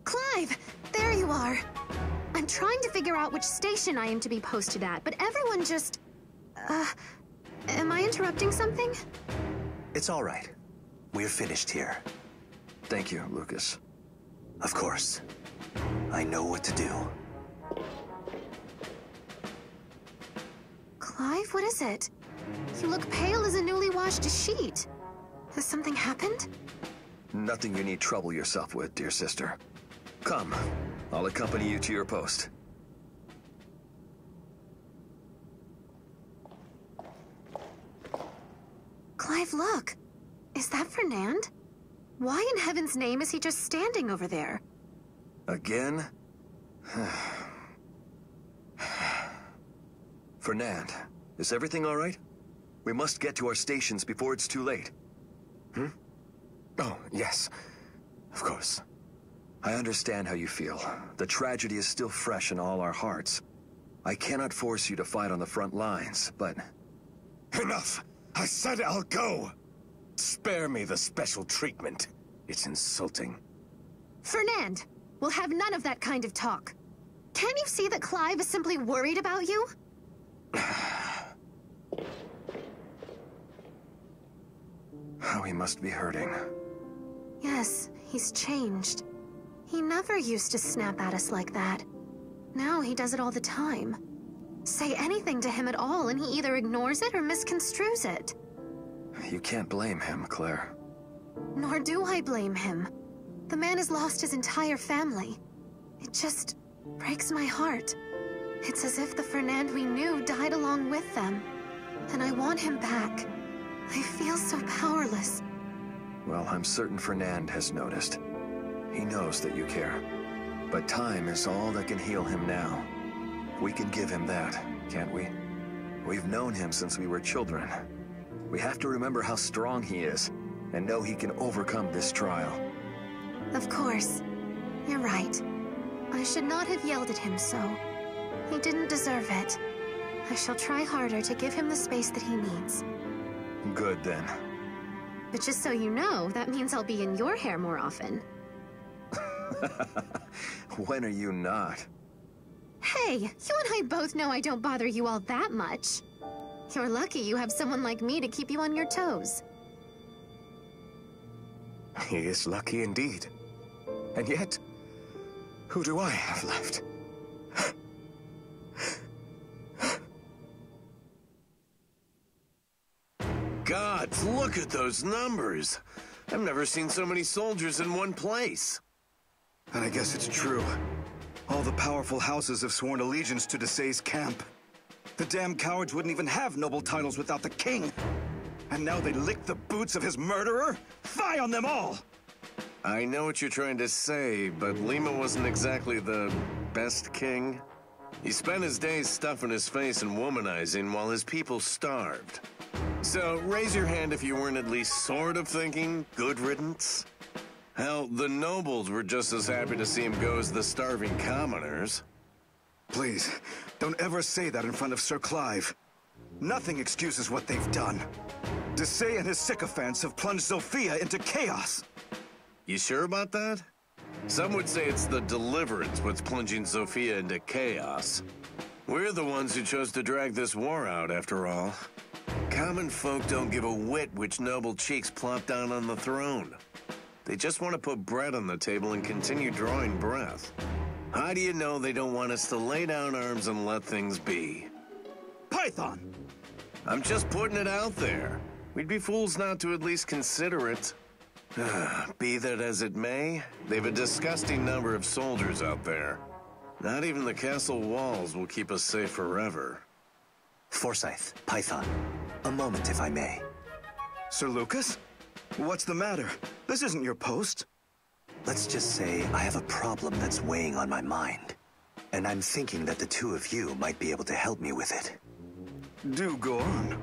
Clive! There you are! I'm trying to figure out which station I am to be posted at, but everyone just... am I interrupting something? It's all right. We're finished here. Thank you, Lucas. Of course. I know what to do. Clive, what is it? You look pale as a newly washed sheet. Has something happened? Nothing you need trouble yourself with, dear sister. Come, I'll accompany you to your post. Clive, look. Is that Fernand? Why in heaven's name is he just standing over there? Again? Fernand, is everything all right? We must get to our stations before it's too late. Oh, yes. Of course. I understand how you feel. The tragedy is still fresh in all our hearts. I cannot force you to fight on the front lines, but... Enough! I said I'll go! Spare me the special treatment. It's insulting. Fernand, we'll have none of that kind of talk. Can't you see that Clive is simply worried about you? How he must be hurting. Yes, he's changed. He never used to snap at us like that. Now he does it all the time. Say anything to him at all and he either ignores it or misconstrues it. You can't blame him, Claire. Nor do I blame him. The man has lost his entire family. It just breaks my heart. It's as if the Fernand we knew died along with them. And I want him back. I feel so powerless. Well, I'm certain Fernand has noticed. He knows that you care. But time is all that can heal him now. We can give him that, can't we? We've known him since we were children. We have to remember how strong he is, and know he can overcome this trial. Of course. You're right. I should not have yelled at him so. He didn't deserve it. I shall try harder to give him the space that he needs. Good, then. But just so you know, that means I'll be in your hair more often. When are you not? Hey, you and I both know I don't bother you all that much. You're lucky you have someone like me to keep you on your toes. He is lucky indeed. And yet, who do I have left? Gods, look at those numbers. I've never seen so many soldiers in one place. And I guess it's true. All the powerful houses have sworn allegiance to Desay's camp. The damn cowards wouldn't even have noble titles without the king. And now they lick the boots of his murderer? Fie on them all! I know what you're trying to say, but Lima wasn't exactly the best king. He spent his days stuffing his face and womanizing while his people starved. So raise your hand if you weren't at least sort of thinking good riddance. Hell, the nobles were just as happy to see him go as the starving commoners. Please, don't ever say that in front of Sir Clive. Nothing excuses what they've done. Desai and his sycophants have plunged Zofia into chaos. You sure about that? Some would say it's the Deliverance what's plunging Zofia into chaos. We're the ones who chose to drag this war out, after all. Common folk don't give a whit which noble cheeks plop down on the throne. They just want to put bread on the table and continue drawing breath. How do you know they don't want us to lay down arms and let things be? Python! I'm just putting it out there. We'd be fools not to at least consider it. Be that as it may, they've a disgusting number of soldiers out there. Not even the castle walls will keep us safe forever. Forsyth, Python, a moment if I may. Sir Lucas? What's the matter? This isn't your post. Let's just say I have a problem that's weighing on my mind. And I'm thinking that the two of you might be able to help me with it. Do go on.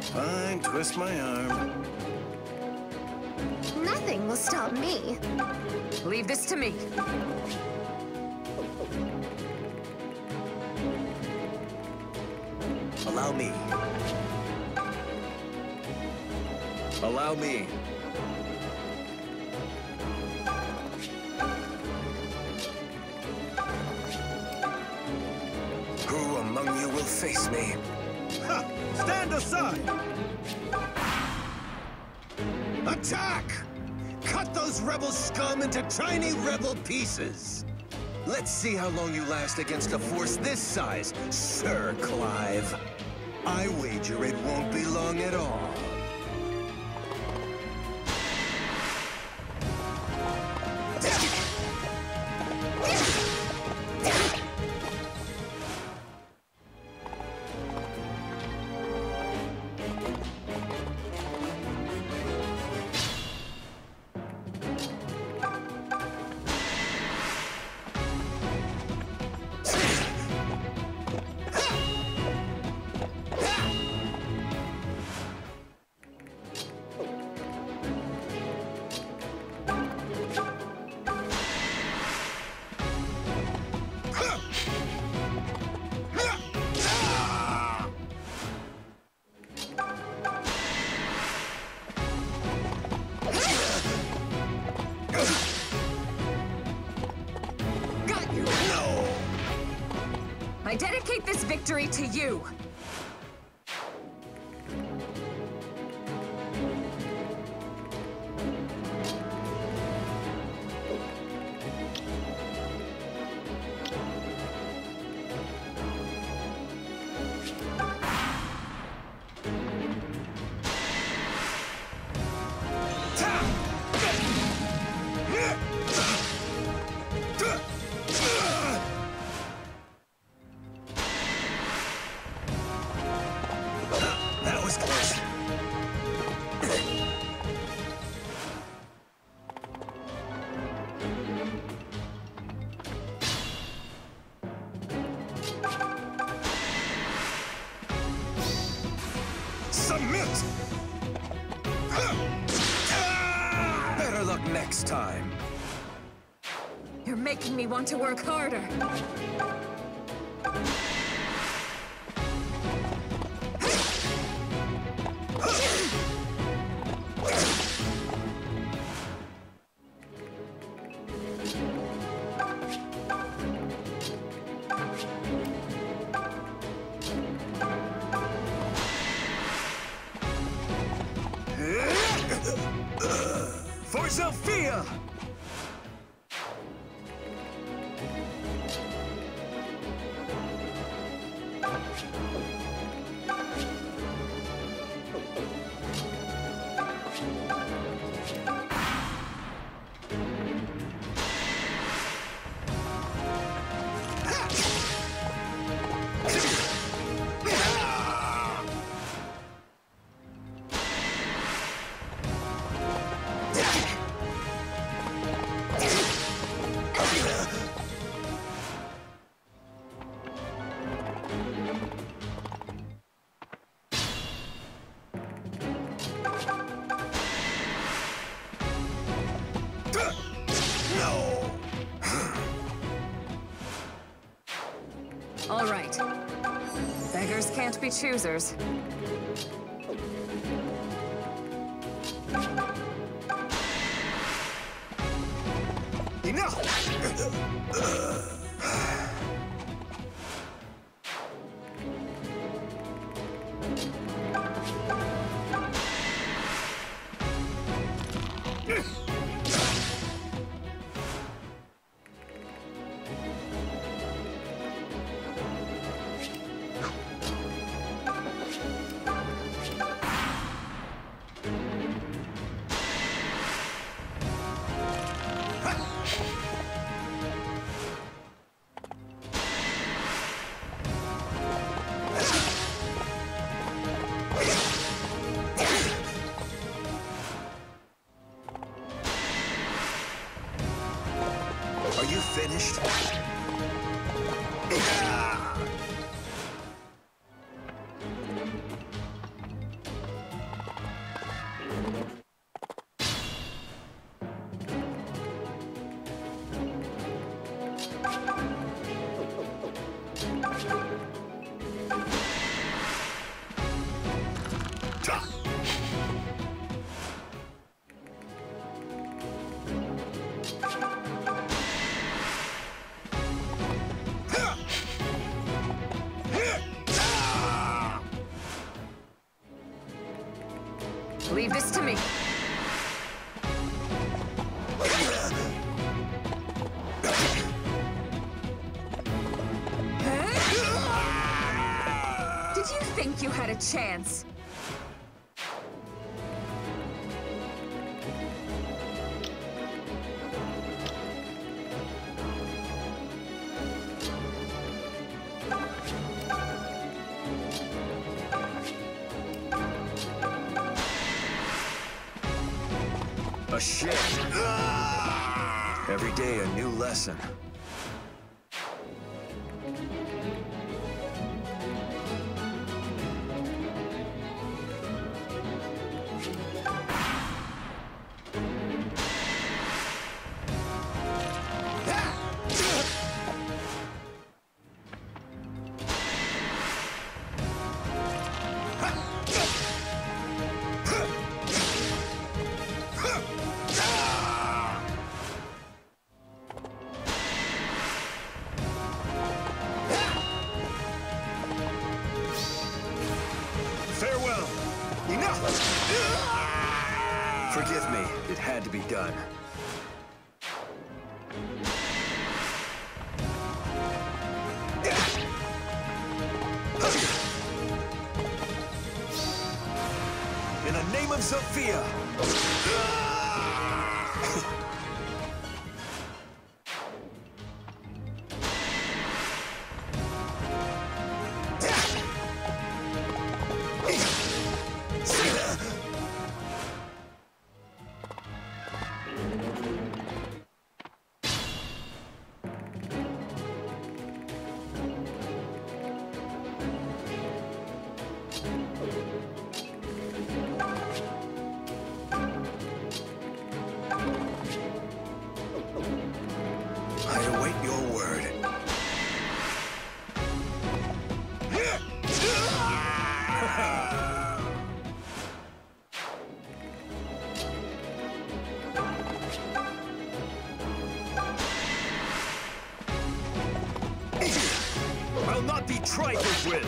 Fine, twist my arm. Nothing will stop me. Leave this to me. Allow me. Allow me. Who among you will face me? Ha! Stand aside! Attack! Cut those rebel scum into tiny rebel pieces! Let's see how long you last against a force this size, Sir Clive. I wager it won't be long at all. I dedicate this victory to you! Submit! Better luck next time. You're making me want to work harder. For Zofia! can't be choosers. Enough! Are you finished? Leave this to me. Did you think you had a chance? A shit. Every day a new lesson. Farewell! Enough! Forgive me, it had to be done. In the name of Zofia! I await your word. I'll not be trifled with!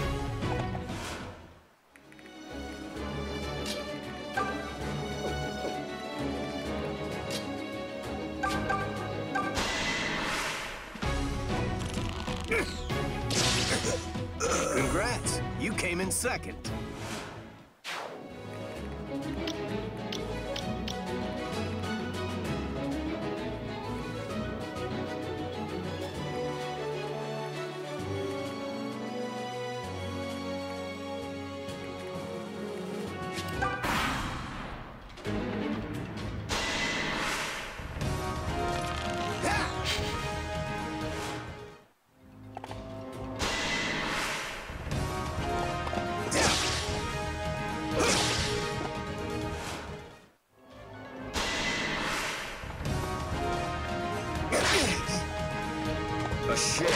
Congrats, you came in second. A shit!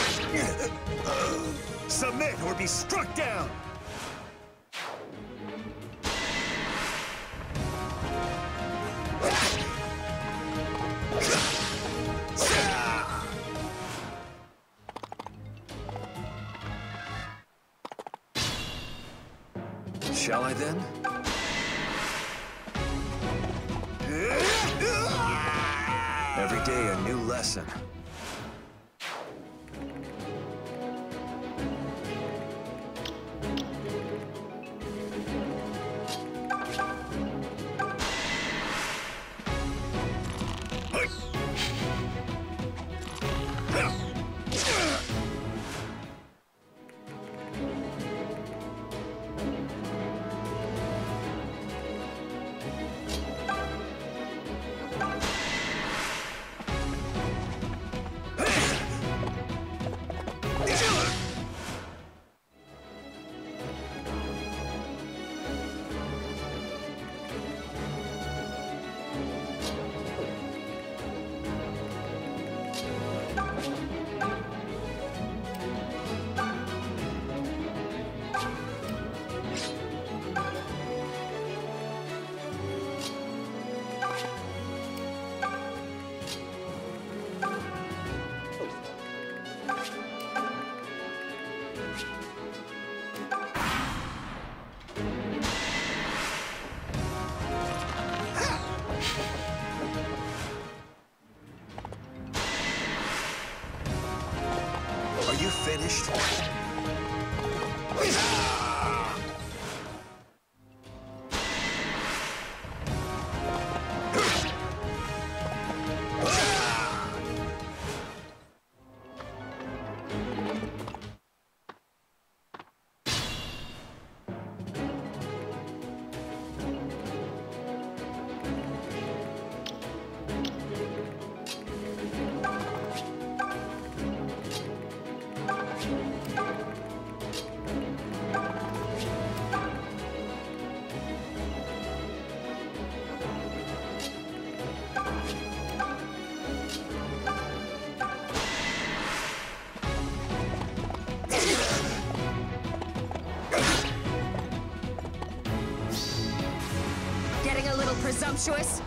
Submit or be struck down! Shall I then? Every day a new lesson. Are you finished? Presumptuous?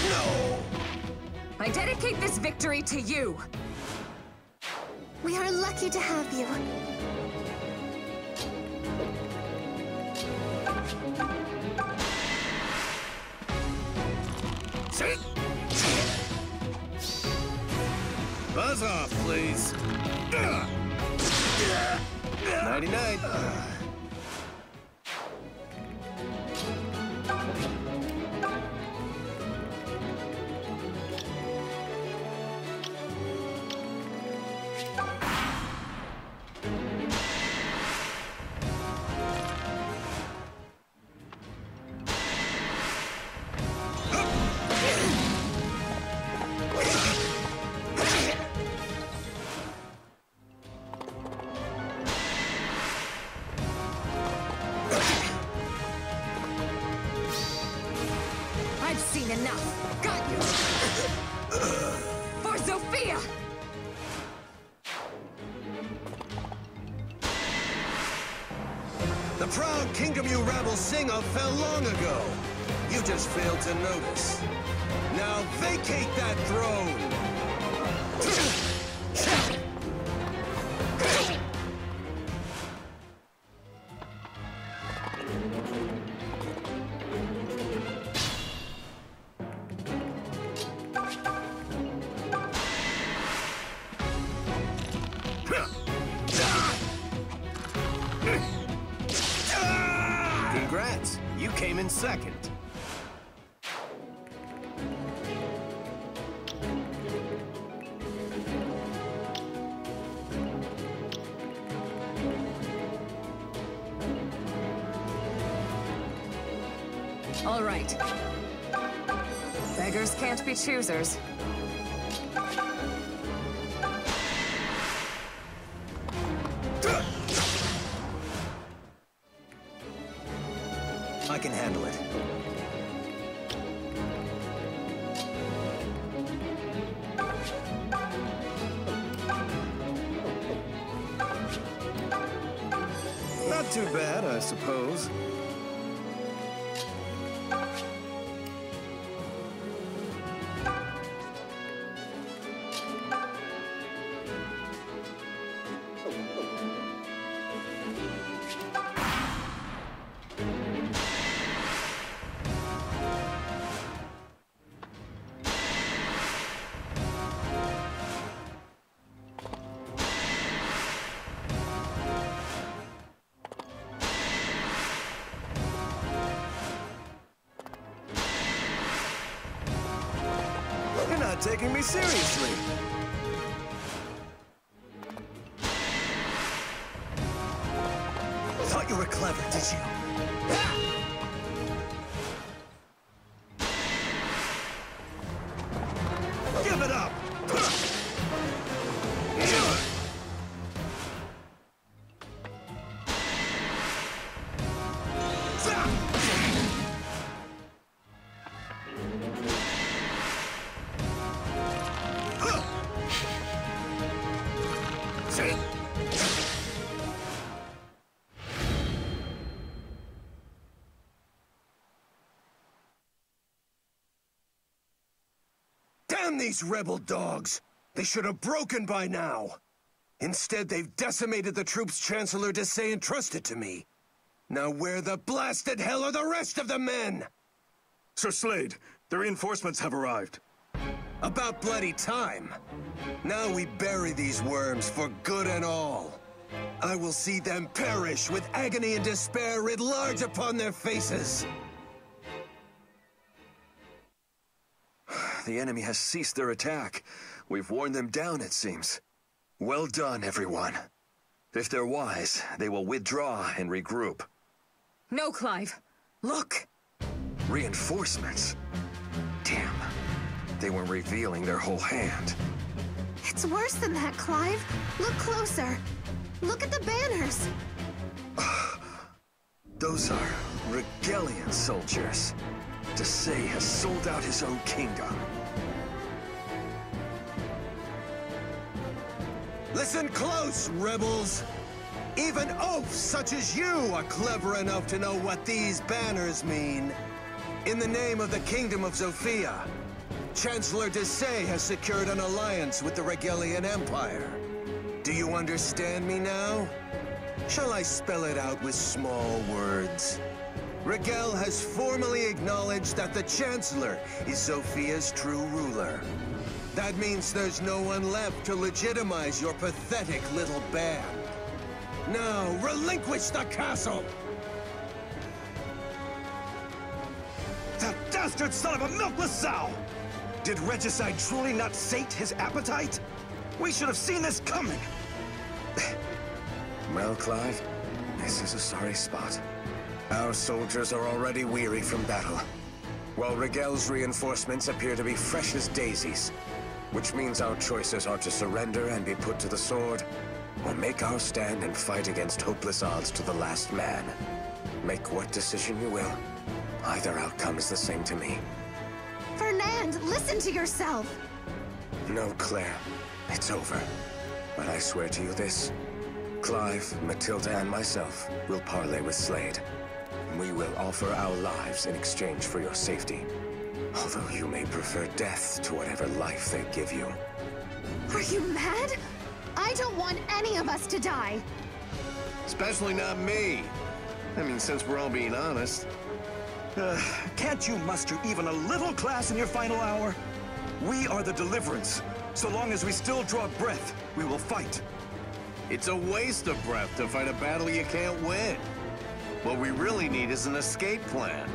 No! I dedicate this victory to you. We are lucky to have you. Buzz off, please. 99. I've seen enough. Got you. For Zofia! The proud kingdom you rabble sing of fell long ago. You just failed to notice. Now vacate that throne! Congrats, you came in second. All right. Beggars can't be choosers. I can handle it. Not too bad, I suppose. taking me seriously. Thought you were clever, did you? Give it up! Damn these rebel dogs! They should have broken by now! Instead, they've decimated the troops Chancellor Desai entrusted to me. Now where the blasted hell are the rest of the men? Sir Slade, the reinforcements have arrived. About bloody time. Now we bury these worms for good and all. I will see them perish with agony and despair writ large upon their faces. The enemy has ceased their attack. We've worn them down, it seems. Well done, everyone. If they're wise, they will withdraw and regroup. No, Clive. Look! Reinforcements? Damn. They were revealing their whole hand. It's worse than that, Clive. Look closer. Look at the banners. Those are Regalian soldiers. Desai has sold out his own kingdom. Listen close, rebels! Even oafs such as you are clever enough to know what these banners mean. In the name of the Kingdom of Zofia, Chancellor Desai has secured an alliance with the Regalian Empire. Do you understand me now? Shall I spell it out with small words? Regel has formally acknowledged that the Chancellor is Zofia's true ruler. That means there's no one left to legitimize your pathetic little band. Now, relinquish the castle! That dastard son of a milkless sow! Did Regicide truly not sate his appetite? We should have seen this coming! Well, Clive, this is a sorry spot. Our soldiers are already weary from battle, while Regel's reinforcements appear to be fresh as daisies, which means our choices are to surrender and be put to the sword, or make our stand and fight against hopeless odds to the last man. Make what decision you will. Either outcome is the same to me. Fernand, listen to yourself! No, Claire. It's over. But I swear to you this. Clive, Matilda, and myself will parley with Slade. We will offer our lives in exchange for your safety. Although you may prefer death to whatever life they give you. Are you mad? I don't want any of us to die. Especially not me. I mean, since we're all being honest. Can't you muster even a little class in your final hour? We are the Deliverance. So long as we still draw breath, we will fight. It's a waste of breath to fight a battle you can't win. What we really need is an escape plan.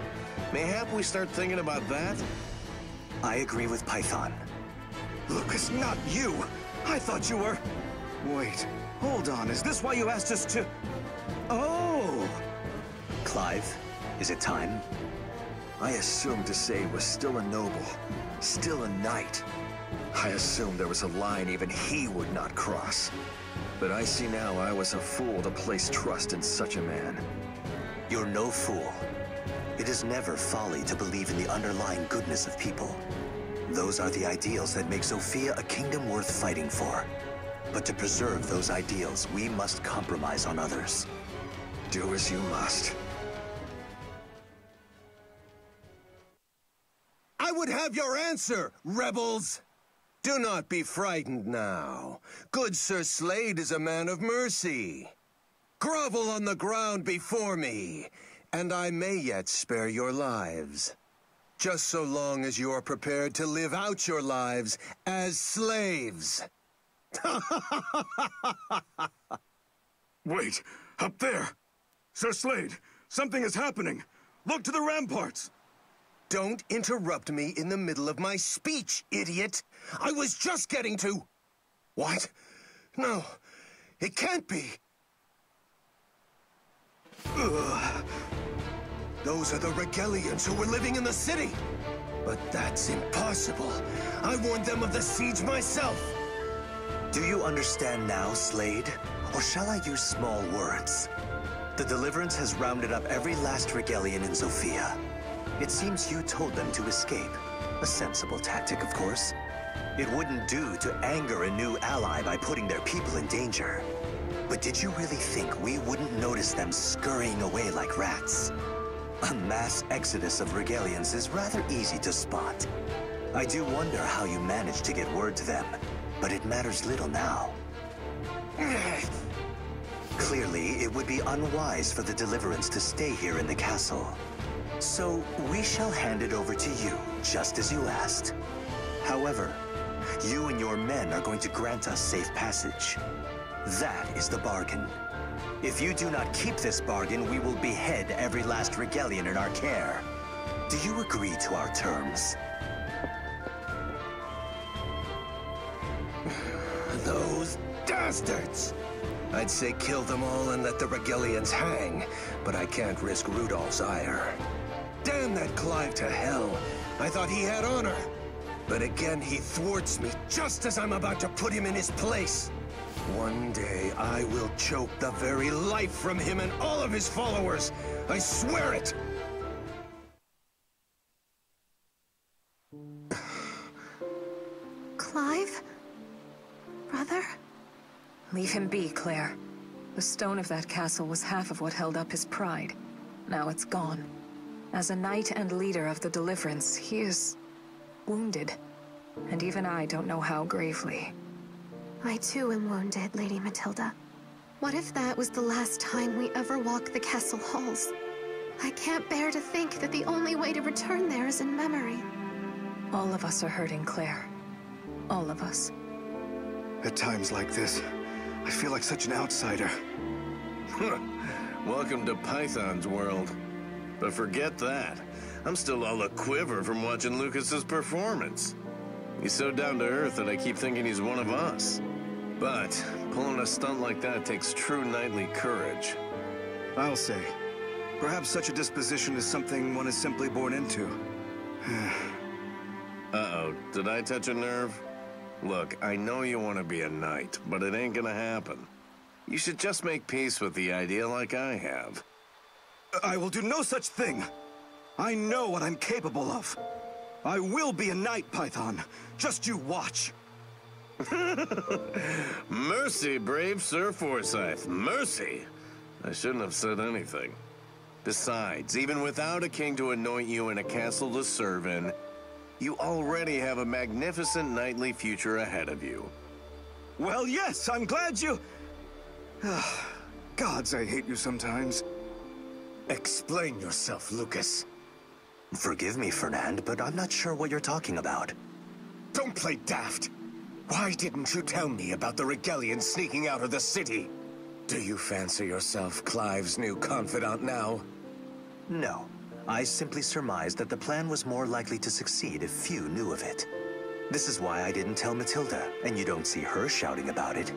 Mayhap we start thinking about that? I agree with Python. Lucas, not you! I thought you were... Wait, hold on, is this why you asked us to... Oh! Clive, is it time? I assumed Desai was still a noble, still a knight. I assumed there was a line even he would not cross. But I see now I was a fool to place trust in such a man. You're no fool. It is never folly to believe in the underlying goodness of people. Those are the ideals that make Zofia a kingdom worth fighting for. But to preserve those ideals, we must compromise on others. Do as you must. I would have your answer, rebels! Do not be frightened now. Good Sir Slade is a man of mercy. Grovel on the ground before me, and I may yet spare your lives. Just so long as you are prepared to live out your lives as slaves. Wait, up there! Sir Slade, something is happening! Look to the ramparts! Don't interrupt me in the middle of my speech, idiot! I was just getting to... What? No, it can't be. Ugh. Those are the Regalians who were living in the city. But that's impossible. I warned them of the siege myself. Do you understand now, Slade? Or shall I use small words? The Deliverance has rounded up every last Regalian in Zofia. It seems you told them to escape. A sensible tactic, of course. It wouldn't do to anger a new ally by putting their people in danger. But did you really think we wouldn't notice them scurrying away like rats? A mass exodus of Regalians is rather easy to spot. I do wonder how you managed to get word to them, but it matters little now. Clearly, it would be unwise for the Deliverance to stay here in the castle. So, we shall hand it over to you, just as you asked. However, you and your men are going to grant us safe passage. That is the bargain. If you do not keep this bargain, we will behead every last Regalian in our care. Do you agree to our terms? Those bastards! I'd say kill them all and let the Regalians hang, but I can't risk Rudolph's ire. Damn that Clive to hell! I thought he had honor. But again, he thwarts me just as I'm about to put him in his place. One day, I will choke the very life from him and all of his followers. I swear it! Clive? Brother? Leave him be, Claire. The stone of that castle was half of what held up his pride. Now it's gone. As a knight and leader of the Deliverance, he is... wounded. And even I don't know how gravely. I too am wounded, Lady Matilda. What if that was the last time we ever walk the castle halls? I can't bear to think that the only way to return there is in memory. All of us are hurting, Claire. All of us. At times like this, I feel like such an outsider. Welcome to Python's world. But forget that. I'm still all a quiver from watching Lucas's performance. He's so down to earth that I keep thinking he's one of us. But pulling a stunt like that takes true knightly courage. I'll say. Perhaps such a disposition is something one is simply born into. Uh-oh, did I touch a nerve? Look, I know you want to be a knight, but it ain't gonna happen. You should just make peace with the idea like I have. I will do no such thing. I know what I'm capable of. I will be a knight, Python. Just you watch. Mercy, brave Sir Forsyth. Mercy! I shouldn't have said anything. Besides, even without a king to anoint you and a castle to serve in, you already have a magnificent knightly future ahead of you. Well, yes, I'm glad you... Gods, I hate you sometimes. Explain yourself, Lucas. Forgive me, Fernand, but I'm not sure what you're talking about. Don't play daft. Why didn't you tell me about the Regalians sneaking out of the city? Do you fancy yourself Clive's new confidant now? No. I simply surmised that the plan was more likely to succeed if few knew of it. This is why I didn't tell Matilda, and you don't see her shouting about it.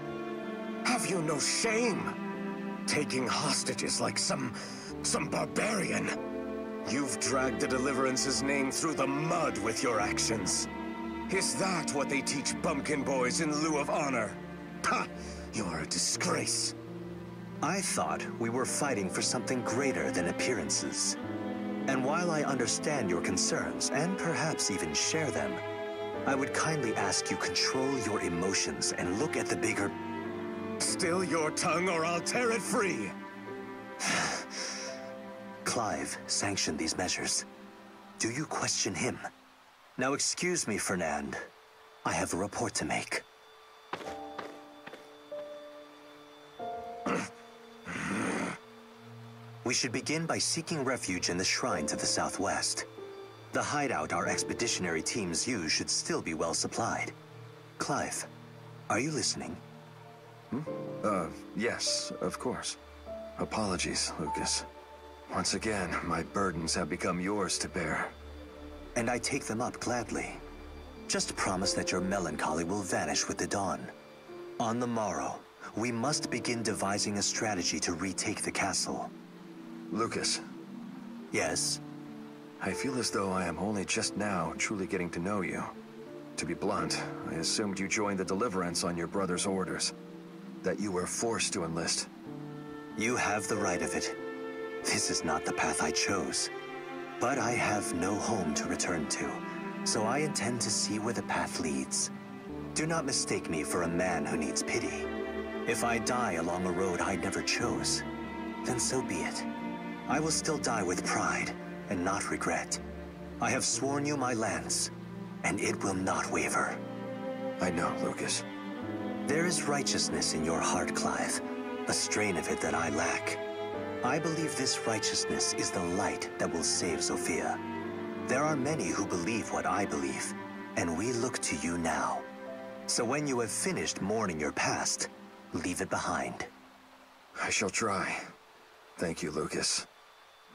Have you no shame? Taking hostages like some barbarian. You've dragged the Deliverance's name through the mud with your actions. Is that what they teach bumpkin boys in lieu of honor? Ha! You're a disgrace. I thought we were fighting for something greater than appearances. And while I understand your concerns, and perhaps even share them, I would kindly ask you control your emotions and look at the bigger... Still your tongue or I'll tear it free! Clive sanctioned these measures. Do you question him? Now excuse me, Fernand. I have a report to make. We should begin by seeking refuge in the shrine to the southwest. The hideout our expeditionary teams use should still be well supplied. Clive, are you listening? Yes, of course. Apologies, Lucas. Once again, my burdens have become yours to bear. and I take them up gladly. Just promise that your melancholy will vanish with the dawn. On the morrow, we must begin devising a strategy to retake the castle. Lucas. Yes? I feel as though I am only just now truly getting to know you. To be blunt, I assumed you joined the Deliverance on your brother's orders. That you were forced to enlist. You have the right of it. This is not the path I chose. But I have no home to return to, so I intend to see where the path leads. Do not mistake me for a man who needs pity. If I die along a road I never chose, then so be it. I will still die with pride and not regret. I have sworn you my lance, and it will not waver. I know, Lucas. There is righteousness in your heart, Clive, a strain of it that I lack. I believe this righteousness is the light that will save Zofia. There are many who believe what I believe, and we look to you now. So when you have finished mourning your past, leave it behind. I shall try. Thank you, Lucas.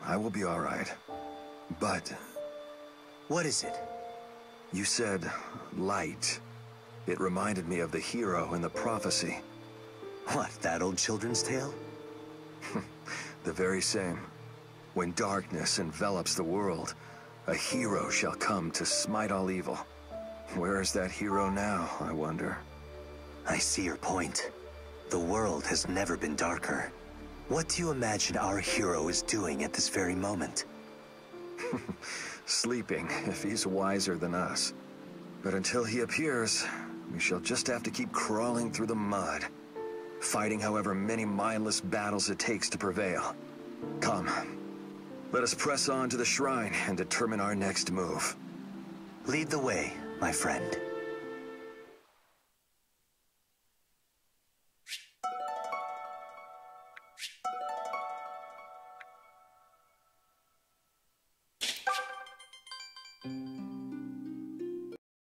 I will be all right. But... What is it? You said light. It reminded me of the hero in the prophecy. What, that old children's tale? The very same. When darkness envelops the world, a hero shall come to smite all evil. Where is that hero now, I wonder? I see your point. The world has never been darker. What do you imagine our hero is doing at this very moment? Sleeping, if he's wiser than us. But until he appears, we shall just have to keep crawling through the mud, fighting however many mindless battles it takes to prevail. Come, let us press on to the shrine and determine our next move. Lead the way, my friend.